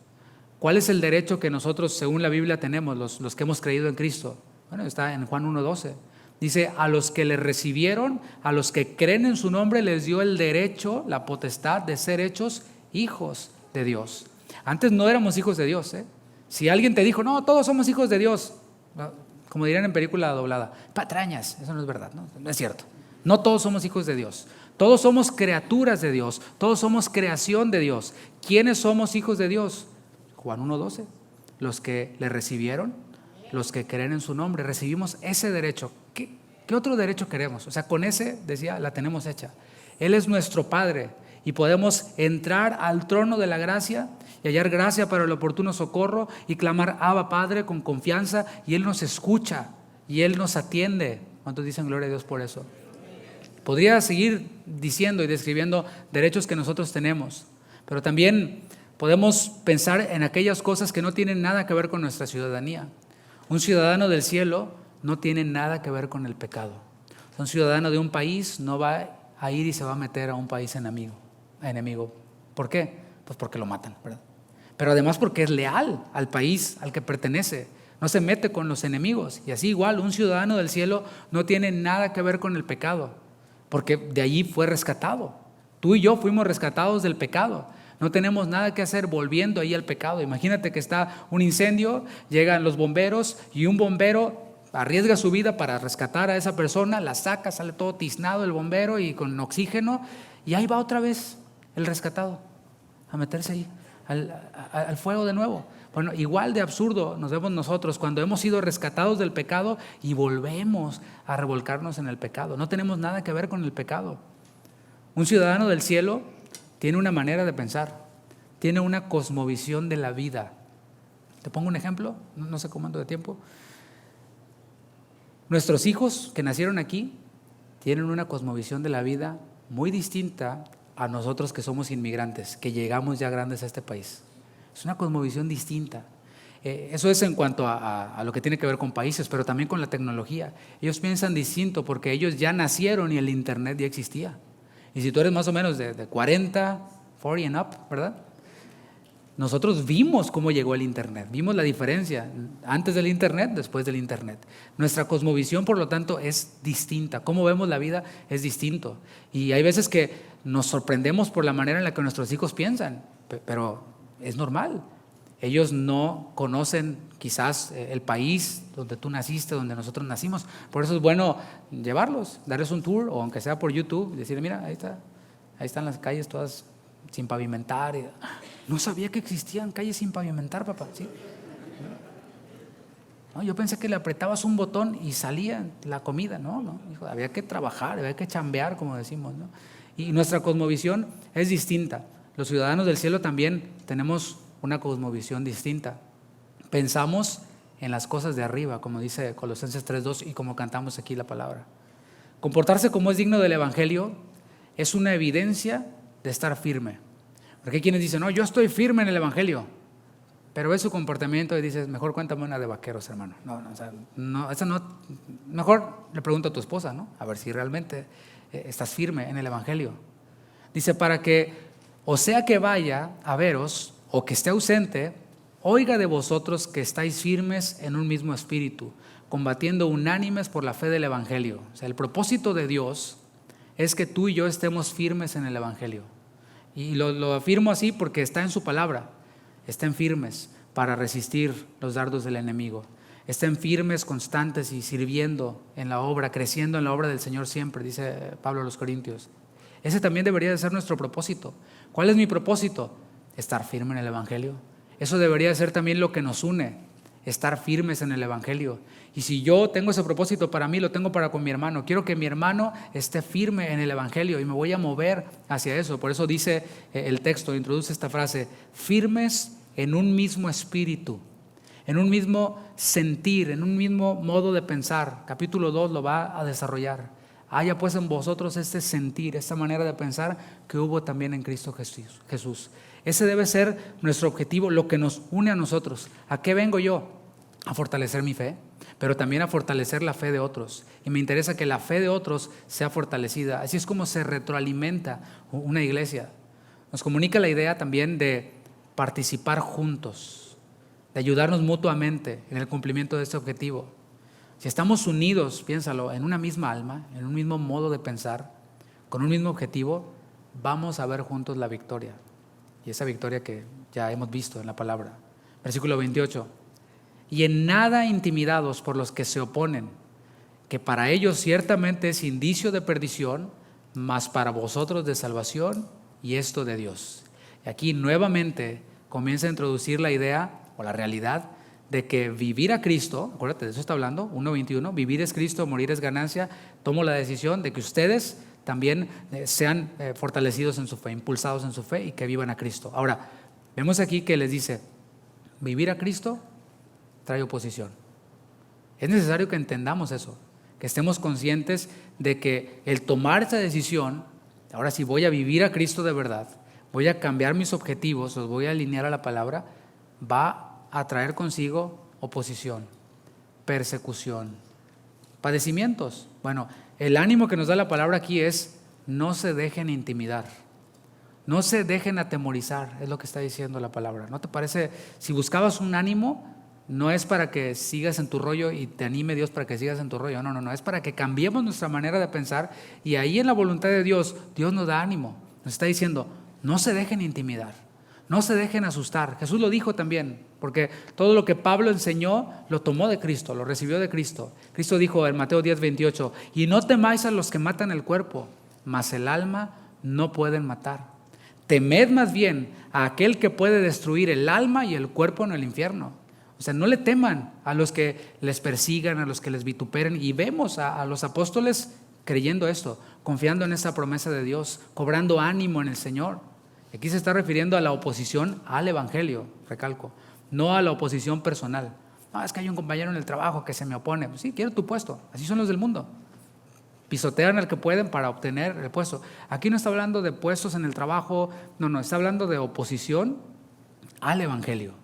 ¿Cuál es el derecho que nosotros, según la Biblia, tenemos, los que hemos creído en Cristo? Bueno, está en Juan 1:12. Dice, a los que le recibieron, a los que creen en su nombre, les dio el derecho, la potestad de ser hechos hijos de Dios. Antes no éramos hijos de Dios, ¿eh? Si alguien te dijo, no, todos somos hijos de Dios, como dirían en película doblada, patrañas, eso no es verdad, no es cierto. No todos somos hijos de Dios. Todos somos criaturas de Dios. Todos somos creación de Dios. ¿Quiénes somos hijos de Dios? Juan 1:12, los que le recibieron, los que creen en su nombre, recibimos ese derecho. ¿Qué otro derecho queremos? O sea, con ese, decía, la tenemos hecha. Él es nuestro Padre y podemos entrar al trono de la gracia y hallar gracia para el oportuno socorro y clamar Abba Padre con confianza, y Él nos escucha y Él nos atiende. ¿Cuántos dicen gloria a Dios por eso? Podría seguir diciendo y describiendo derechos que nosotros tenemos, pero también podemos pensar en aquellas cosas que no tienen nada que ver con nuestra ciudadanía. Un ciudadano del cielo no tiene nada que ver con el pecado. Un ciudadano de un país no va a ir y se va a meter a un país enemigo. ¿Por qué? Pues porque lo matan, ¿verdad? Pero además porque es leal al país al que pertenece. No se mete con los enemigos. Y así igual, un ciudadano del cielo no tiene nada que ver con el pecado, porque de allí fue rescatado. Tú y yo fuimos rescatados del pecado. No tenemos nada que hacer volviendo ahí al pecado. Imagínate que está un incendio, llegan los bomberos y un bombero arriesga su vida para rescatar a esa persona, la saca, sale todo tiznado el bombero y con oxígeno, y ahí va otra vez el rescatado a meterse ahí al fuego de nuevo. Bueno, igual de absurdo nos vemos nosotros cuando hemos sido rescatados del pecado y volvemos a revolcarnos en el pecado. No tenemos nada que ver con el pecado. Un ciudadano del cielo tiene una manera de pensar, tiene una cosmovisión de la vida. Te pongo un ejemplo, no sé cómo ando de tiempo. Nuestros hijos que nacieron aquí tienen una cosmovisión de la vida muy distinta a nosotros que somos inmigrantes, que llegamos ya grandes a este país. Es una cosmovisión distinta. Eso es en cuanto a lo que tiene que ver con países, pero también con la tecnología. Ellos piensan distinto porque ellos ya nacieron y el internet ya existía. Y si tú eres más o menos de 40 and up, ¿verdad? Nosotros vimos cómo llegó el internet, vimos la diferencia antes del internet, después del internet. Nuestra cosmovisión, por lo tanto, es distinta. Cómo vemos la vida es distinto. Y hay veces que nos sorprendemos por la manera en la que nuestros hijos piensan, pero es normal. Ellos no conocen quizás el país donde tú naciste, donde nosotros nacimos. Por eso es bueno llevarlos, darles un tour, o aunque sea por YouTube, decirle, mira, ahí están las calles todas sin pavimentar. No sabía que existían calles sin pavimentar, papá. ¿Sí? No, yo pensé que le apretabas un botón y salía la comida. No, hijo, había que trabajar, había que chambear, como decimos, ¿no? Y nuestra cosmovisión es distinta. Los ciudadanos del cielo también tenemos una cosmovisión distinta. Pensamos en las cosas de arriba, como dice Colosenses 3:2 y como cantamos aquí la palabra. Comportarse como es digno del evangelio es una evidencia de estar firme. Porque hay quienes dicen, no, yo estoy firme en el evangelio, pero ves su comportamiento y dices, mejor cuéntame una de vaqueros, hermano. Mejor le pregunto a tu esposa, ¿no? A ver si realmente estás firme en el evangelio. Dice, para que, o sea que vaya a veros, o que esté ausente, oiga de vosotros que estáis firmes en un mismo espíritu, combatiendo unánimes por la fe del evangelio. O sea, el propósito de Dios es que tú y yo estemos firmes en el evangelio. Y lo afirmo así porque está en su palabra. Estén firmes para resistir los dardos del enemigo. Estén firmes, constantes y sirviendo en la obra, creciendo en la obra del Señor siempre, dice Pablo a los Corintios. Ese también debería de ser nuestro propósito. ¿Cuál es mi propósito? Estar firme en el evangelio. Eso debería de ser también lo que nos une, estar firmes en el evangelio. Y si yo tengo ese propósito para mí, lo tengo para con mi hermano. Quiero que mi hermano esté firme en el evangelio y me voy a mover hacia eso. Por eso dice el texto, introduce esta frase, firmes en un mismo espíritu, en un mismo sentir, en un mismo modo de pensar. Capítulo 2 lo va a desarrollar. Haya pues en vosotros este sentir, esta manera de pensar que hubo también en Cristo Jesús. Ese debe ser nuestro objetivo, lo que nos une a nosotros. ¿A qué vengo yo? A fortalecer mi fe, pero también a fortalecer la fe de otros. Y me interesa que la fe de otros sea fortalecida. Así es como se retroalimenta una iglesia. Nos comunica la idea también de participar juntos, de ayudarnos mutuamente en el cumplimiento de este objetivo. Si estamos unidos, piénsalo, en una misma alma, en un mismo modo de pensar, con un mismo objetivo, vamos a ver juntos la victoria. Y esa victoria que ya hemos visto en la palabra. Versículo 28. Y en nada intimidados por los que se oponen, que para ellos ciertamente es indicio de perdición, mas para vosotros de salvación, y esto de Dios. Y aquí nuevamente comienza a introducir la idea o la realidad de que vivir a Cristo, acuérdate, de eso está hablando, 1:21, vivir es Cristo, morir es ganancia. Tomo la decisión de que ustedes también sean fortalecidos en su fe, impulsados en su fe y que vivan a Cristo. Ahora, vemos aquí que les dice, vivir a Cristo trae oposición. Es necesario que entendamos eso, que estemos conscientes de que el tomar esa decisión, ahora sí voy a vivir a Cristo de verdad, voy a cambiar mis objetivos, los voy a alinear a la palabra, va a traer consigo oposición, persecución, padecimientos. Bueno, el ánimo que nos da la palabra aquí es: no se dejen intimidar, no se dejen atemorizar, es lo que está diciendo la palabra. ¿No te parece? Si buscabas un ánimo, no es para que sigas en tu rollo y te anime Dios para que sigas en tu rollo, no, es para que cambiemos nuestra manera de pensar, y ahí en la voluntad de Dios, Dios nos da ánimo, nos está diciendo: no se dejen intimidar, no se dejen asustar. Jesús lo dijo también, porque todo lo que Pablo enseñó lo tomó de Cristo, lo recibió de Cristo. Cristo dijo en Mateo 10:28: y no temáis a los que matan el cuerpo, mas el alma no pueden matar. Temed más bien a aquel que puede destruir el alma y el cuerpo en el infierno. O sea, no le teman a los que les persigan, a los que les vituperen. Y vemos a los apóstoles creyendo esto, confiando en esa promesa de Dios, cobrando ánimo en el Señor. Aquí se está refiriendo a la oposición al evangelio, recalco, no a la oposición personal. No, es que hay un compañero en el trabajo que se me opone. Pues sí, quiero tu puesto. Así son los del mundo. Pisotean al que pueden para obtener el puesto. Aquí no está hablando de puestos en el trabajo, no, está hablando de oposición al evangelio.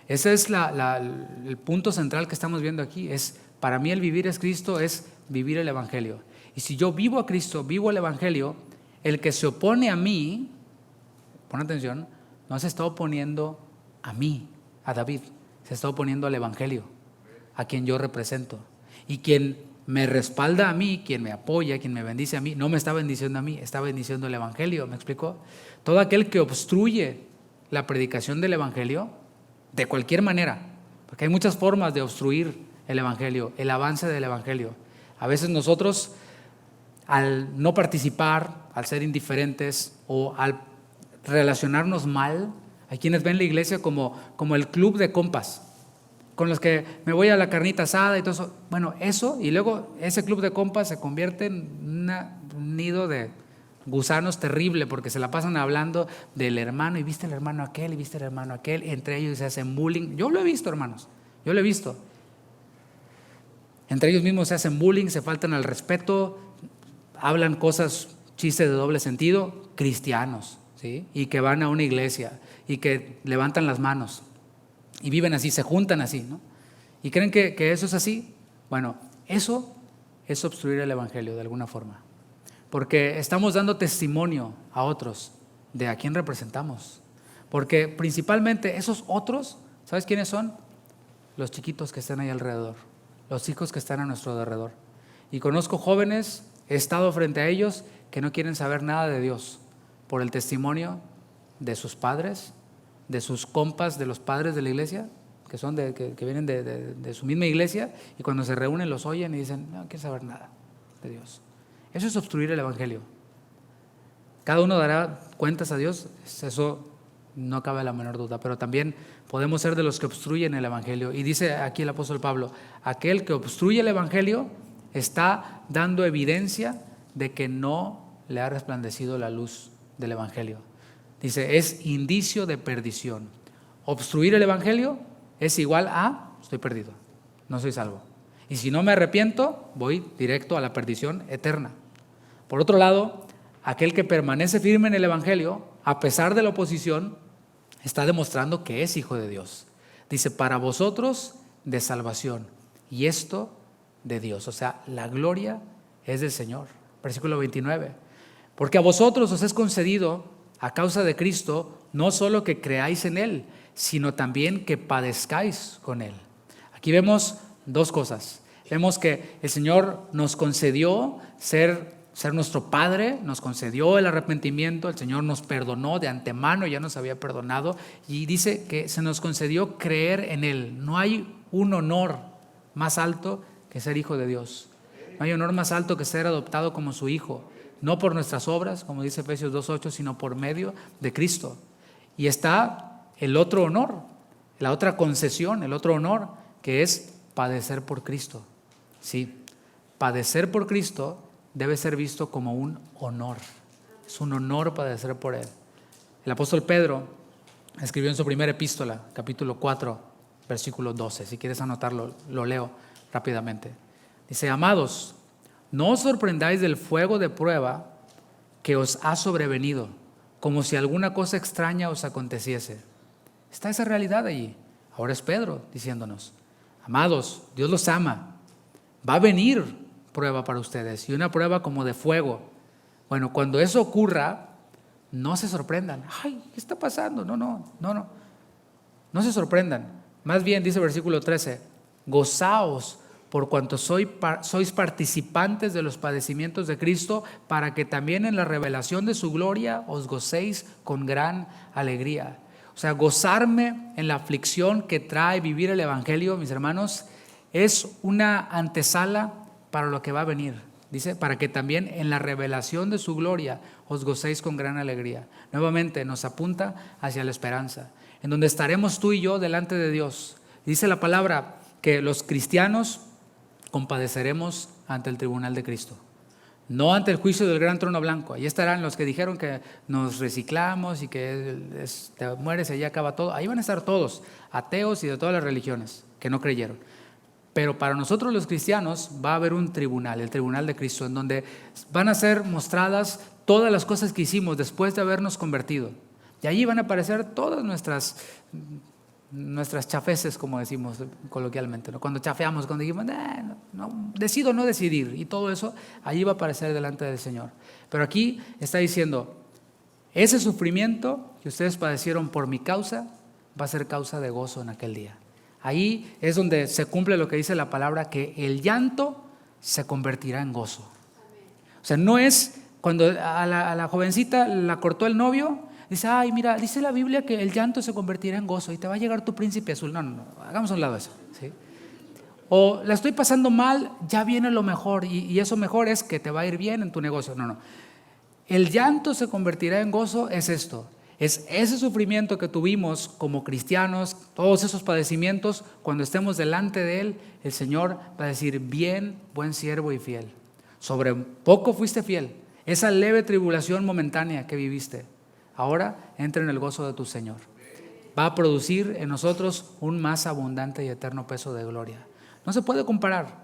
Ese es el punto central que estamos viendo aquí. Para mí el vivir es Cristo, es vivir el evangelio. Y si yo vivo a Cristo, vivo el evangelio, el que se opone a mí, pon atención, no se está oponiendo a mí, a David, se está oponiendo al evangelio, a quien yo represento. Y quien me respalda a mí, quien me apoya, quien me bendice a mí, no me está bendiciendo a mí, está bendiciendo el evangelio. ¿Me explicó? Todo aquel que obstruye la predicación del evangelio, de cualquier manera, porque hay muchas formas de obstruir el evangelio, el avance del evangelio. A veces nosotros, al no participar, al ser indiferentes o al relacionarnos mal, hay quienes ven la iglesia como el club de compas, con los que me voy a la carnita asada y todo eso. Bueno, eso, y luego ese club de compas se convierte en un nido de gusanos terrible, porque se la pasan hablando del hermano, y viste el hermano aquel, y viste el hermano aquel, entre ellos se hacen bullying. Yo lo he visto, hermanos, yo lo he visto. Entre ellos mismos se hacen bullying, se faltan al respeto, hablan cosas, chistes de doble sentido, cristianos, ¿sí? Y que van a una iglesia y que levantan las manos y viven así, se juntan así, ¿no? Y creen que eso es así. Bueno, eso es obstruir el evangelio de alguna forma, porque estamos dando testimonio a otros de a quién representamos. Porque principalmente esos otros, ¿sabes quiénes son? Los chiquitos que están ahí alrededor, los hijos que están a nuestro alrededor. Y conozco jóvenes, he estado frente a ellos, que no quieren saber nada de Dios por el testimonio de sus padres, de sus compas, de los padres de la iglesia, que son que vienen de su misma iglesia, y cuando se reúnen los oyen y dicen: no quiero saber nada de Dios. Eso es obstruir el evangelio. Cada uno dará cuentas a Dios, eso no cabe la menor duda, pero también podemos ser de los que obstruyen el evangelio. Y dice aquí el apóstol Pablo: aquel que obstruye el evangelio está dando evidencia de que no le ha resplandecido la luz del evangelio. Dice, es indicio de perdición. Obstruir el evangelio es igual a estoy perdido, no soy salvo. Y si no me arrepiento, voy directo a la perdición eterna. Por otro lado, aquel que permanece firme en el evangelio, a pesar de la oposición, está demostrando que es hijo de Dios. Dice, para vosotros de salvación, y esto de Dios. O sea, la gloria es del Señor. Versículo 29. Porque a vosotros os es concedido, a causa de Cristo, no solo que creáis en Él, sino también que padezcáis con Él. Aquí vemos dos cosas. Vemos que el Señor nos concedió ser nuestro Padre, nos concedió el arrepentimiento, el Señor nos perdonó de antemano, ya nos había perdonado, y dice que se nos concedió creer en Él. No hay un honor más alto que ser hijo de Dios. No hay honor más alto que ser adoptado como su hijo. No por nuestras obras, como dice Efesios 2:8, sino por medio de Cristo. Y está el otro honor, la otra concesión, el otro honor, que es padecer por Cristo. Sí, padecer por Cristo debe ser visto como un honor. Es un honor padecer por Él. El apóstol Pedro escribió en su primera epístola, capítulo 4, versículo 12. Si quieres anotarlo, lo leo rápidamente. Dice, amados, no os sorprendáis del fuego de prueba que os ha sobrevenido, como si alguna cosa extraña os aconteciese. Está esa realidad allí. Ahora es Pedro diciéndonos, amados, Dios los ama, Va a venir prueba para ustedes, y una prueba como de fuego. Bueno, cuando eso ocurra, no se sorprendan. Ay, ¿qué está pasando? No se sorprendan. Más bien, dice el versículo 13, gozaos por cuanto sois participantes de los padecimientos de Cristo, para que también en la revelación de su gloria os gocéis con gran alegría. O sea, gozarme en la aflicción que trae vivir el Evangelio, mis hermanos, es una antesala para lo que va a venir. Dice, para que también en la revelación de su gloria os gocéis con gran alegría. Nuevamente nos apunta hacia la esperanza, en donde estaremos tú y yo delante de Dios. Dice la palabra que los cristianos compadeceremos ante el tribunal de Cristo, no ante el juicio del gran trono blanco. Ahí estarán los que dijeron que nos reciclamos y que te mueres y allí acaba todo. Ahí van a estar todos, ateos y de todas las religiones que no creyeron. Pero para nosotros los cristianos va a haber un tribunal, el tribunal de Cristo, en donde van a ser mostradas todas las cosas que hicimos después de habernos convertido. Y allí van a aparecer todas nuestras chafeces, como decimos coloquialmente, ¿no? Cuando chafeamos, cuando dijimos, decido no decidir, y todo eso, allí va a aparecer delante del Señor. Pero aquí está diciendo, ese sufrimiento que ustedes padecieron por mi causa, va a ser causa de gozo en aquel día. Ahí es donde se cumple lo que dice la palabra, que el llanto se convertirá en gozo. O sea, no es cuando a la jovencita la cortó el novio, dice, ay, mira, dice la Biblia que el llanto se convertirá en gozo y te va a llegar tu príncipe azul. No, hagamos a un lado eso, ¿sí? O la estoy pasando mal, ya viene lo mejor, y eso mejor es que te va a ir bien en tu negocio. No. El llanto se convertirá en gozo, es esto. Es ese sufrimiento que tuvimos como cristianos, todos esos padecimientos, cuando estemos delante de Él, el Señor va a decir, bien, buen siervo y fiel. Sobre poco fuiste fiel. Esa leve tribulación momentánea que viviste, ahora entra en el gozo de tu Señor. Va a producir en nosotros un más abundante y eterno peso de gloria. No se puede comparar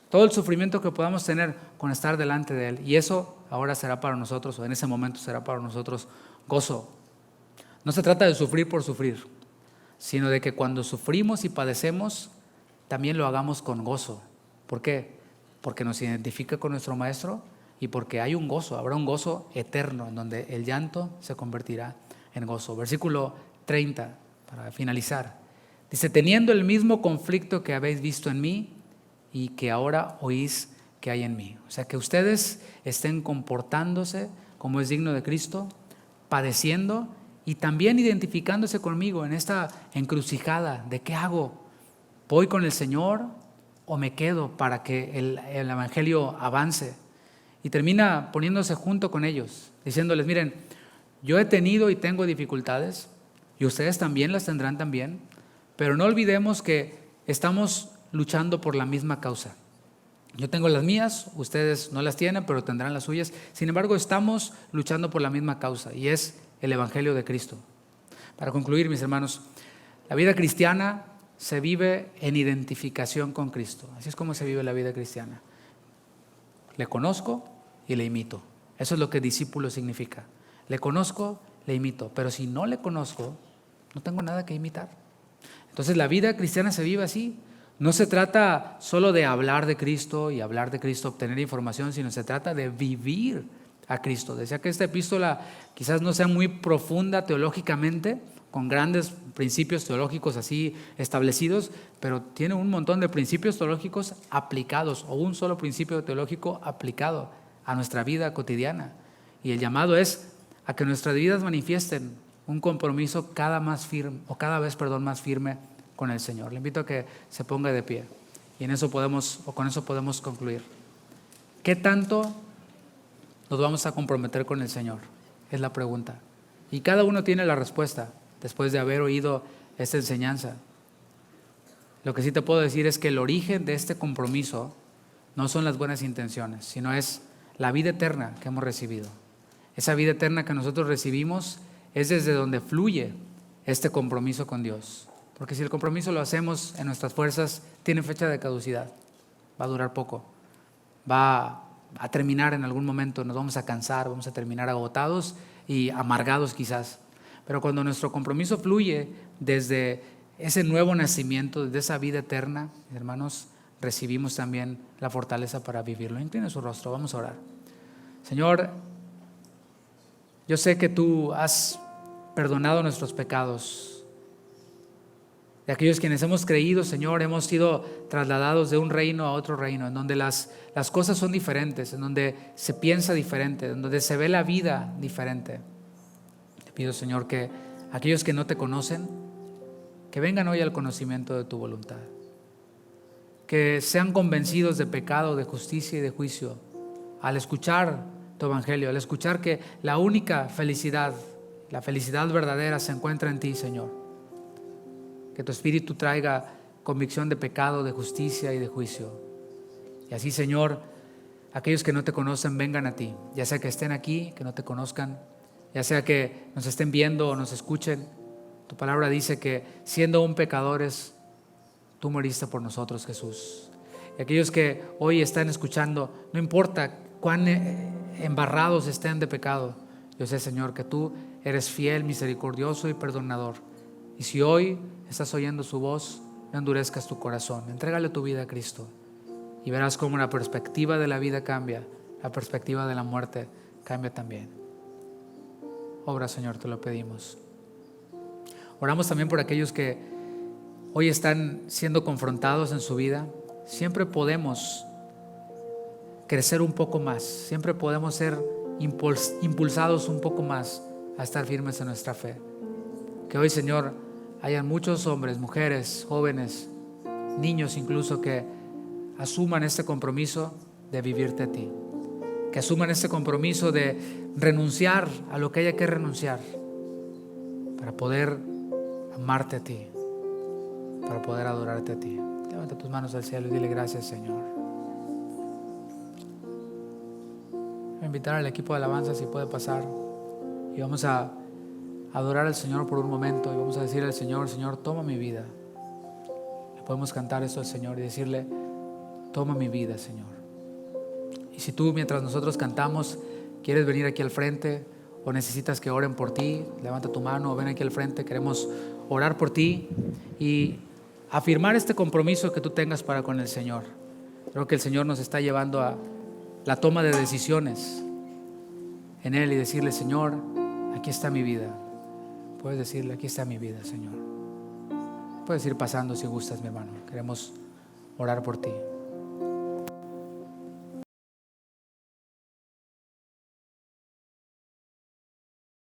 todo el sufrimiento que podamos tener con estar delante de Él. Y eso ahora será para nosotros, o en ese momento será para nosotros, gozo. No se trata de sufrir por sufrir, sino de que cuando sufrimos y padecemos, también lo hagamos con gozo. ¿Por qué? Porque nos identifica con nuestro Maestro y porque hay un gozo, habrá un gozo eterno en donde el llanto se convertirá en gozo. Versículo 30, para finalizar. Dice, teniendo el mismo conflicto que habéis visto en mí y que ahora oís que hay en mí. O sea, que ustedes estén comportándose como es digno de Cristo, padeciendo y también identificándose conmigo en esta encrucijada de qué hago. ¿Voy con el Señor o me quedo para que el Evangelio avance? Y termina poniéndose junto con ellos, diciéndoles, miren, yo he tenido y tengo dificultades y ustedes también las tendrán también, pero no olvidemos que estamos luchando por la misma causa. Yo tengo las mías, ustedes no las tienen, pero tendrán las suyas. Sin embargo, estamos luchando por la misma causa y es el Evangelio de Cristo. Para concluir, mis hermanos, la vida cristiana se vive en identificación con Cristo. Así es como se vive la vida cristiana. Le conozco y le imito. Eso es lo que discípulo significa. Le conozco, le imito. Pero si no le conozco, no tengo nada que imitar. Entonces la vida cristiana se vive así. No se trata solo de hablar de Cristo y hablar de Cristo, obtener información, sino se trata de vivir a Cristo. Decía que esta epístola quizás no sea muy profunda teológicamente, con grandes principios teológicos así establecidos, pero tiene un montón de principios teológicos aplicados, o un solo principio teológico aplicado a nuestra vida cotidiana. Y el llamado es a que nuestras vidas manifiesten un compromiso cada vez más firme con el Señor. Le invito a que se ponga de pie y con eso podemos concluir. ¿Qué tanto nos vamos a comprometer con el Señor? Es la pregunta. Y cada uno tiene la respuesta después de haber oído esta enseñanza. Lo que sí te puedo decir es que el origen de este compromiso no son las buenas intenciones, sino es la vida eterna que hemos recibido. Esa vida eterna que nosotros recibimos es desde donde fluye este compromiso con Dios. Porque si el compromiso lo hacemos en nuestras fuerzas, tiene fecha de caducidad. Va a durar poco. Va a terminar en algún momento, nos vamos a cansar, vamos a terminar agotados y amargados quizás. Pero cuando nuestro compromiso fluye desde ese nuevo nacimiento, desde esa vida eterna, hermanos, recibimos también la fortaleza para vivirlo. Inclina su rostro, vamos a orar. Señor, yo sé que tú has perdonado nuestros pecados. De aquellos quienes hemos creído, Señor, hemos sido trasladados de un reino a otro reino, en donde las cosas son diferentes, en donde se piensa diferente, en donde se ve la vida diferente. Te pido, Señor, que aquellos que no te conocen, que vengan hoy al conocimiento de tu voluntad, que sean convencidos de pecado, de justicia y de juicio al escuchar tu evangelio, al escuchar que la única felicidad, la felicidad verdadera se encuentra en ti, Señor. Que tu Espíritu traiga convicción de pecado, de justicia y de juicio. Y así, Señor, aquellos que no te conocen vengan a ti, ya sea que estén aquí, que no te conozcan, ya sea que nos estén viendo o nos escuchen. Tu palabra dice que siendo aún pecadores, tú moriste por nosotros, Jesús. Y aquellos que hoy están escuchando, no importa cuán embarrados estén de pecado, yo sé, Señor, que tú eres fiel, misericordioso y perdonador. Y si hoy estás oyendo su voz, no endurezcas tu corazón. Entrégale tu vida a Cristo y verás cómo la perspectiva de la vida cambia, la perspectiva de la muerte cambia también. Obra, Señor, te lo pedimos. Oramos también por aquellos que hoy están siendo confrontados en su vida. Siempre podemos crecer un poco más, siempre podemos ser impulsados un poco más a estar firmes en nuestra fe. Que hoy, Señor, hayan muchos hombres, mujeres, jóvenes, niños incluso, que asuman este compromiso de vivirte a ti, que asuman este compromiso de renunciar a lo que haya que renunciar para poder amarte a ti, para poder adorarte a ti. Levanta tus manos al cielo y dile gracias, Señor. Voy a invitar al equipo de alabanza si puede pasar y vamos a adorar al Señor por un momento y vamos a decirle al Señor: Señor, toma mi vida. Le podemos cantar esto al Señor y decirle: toma mi vida, Señor. Y si tú, mientras nosotros cantamos, quieres venir aquí al frente o necesitas que oren por ti, levanta tu mano o ven aquí al frente. Queremos orar por ti y afirmar este compromiso que tú tengas para con el Señor. Creo que el Señor nos está llevando a la toma de decisiones en Él y decirle: Señor, aquí está mi vida. Puedes decirle: aquí está mi vida, Señor. Puedes ir pasando si gustas, mi hermano. Queremos orar por ti.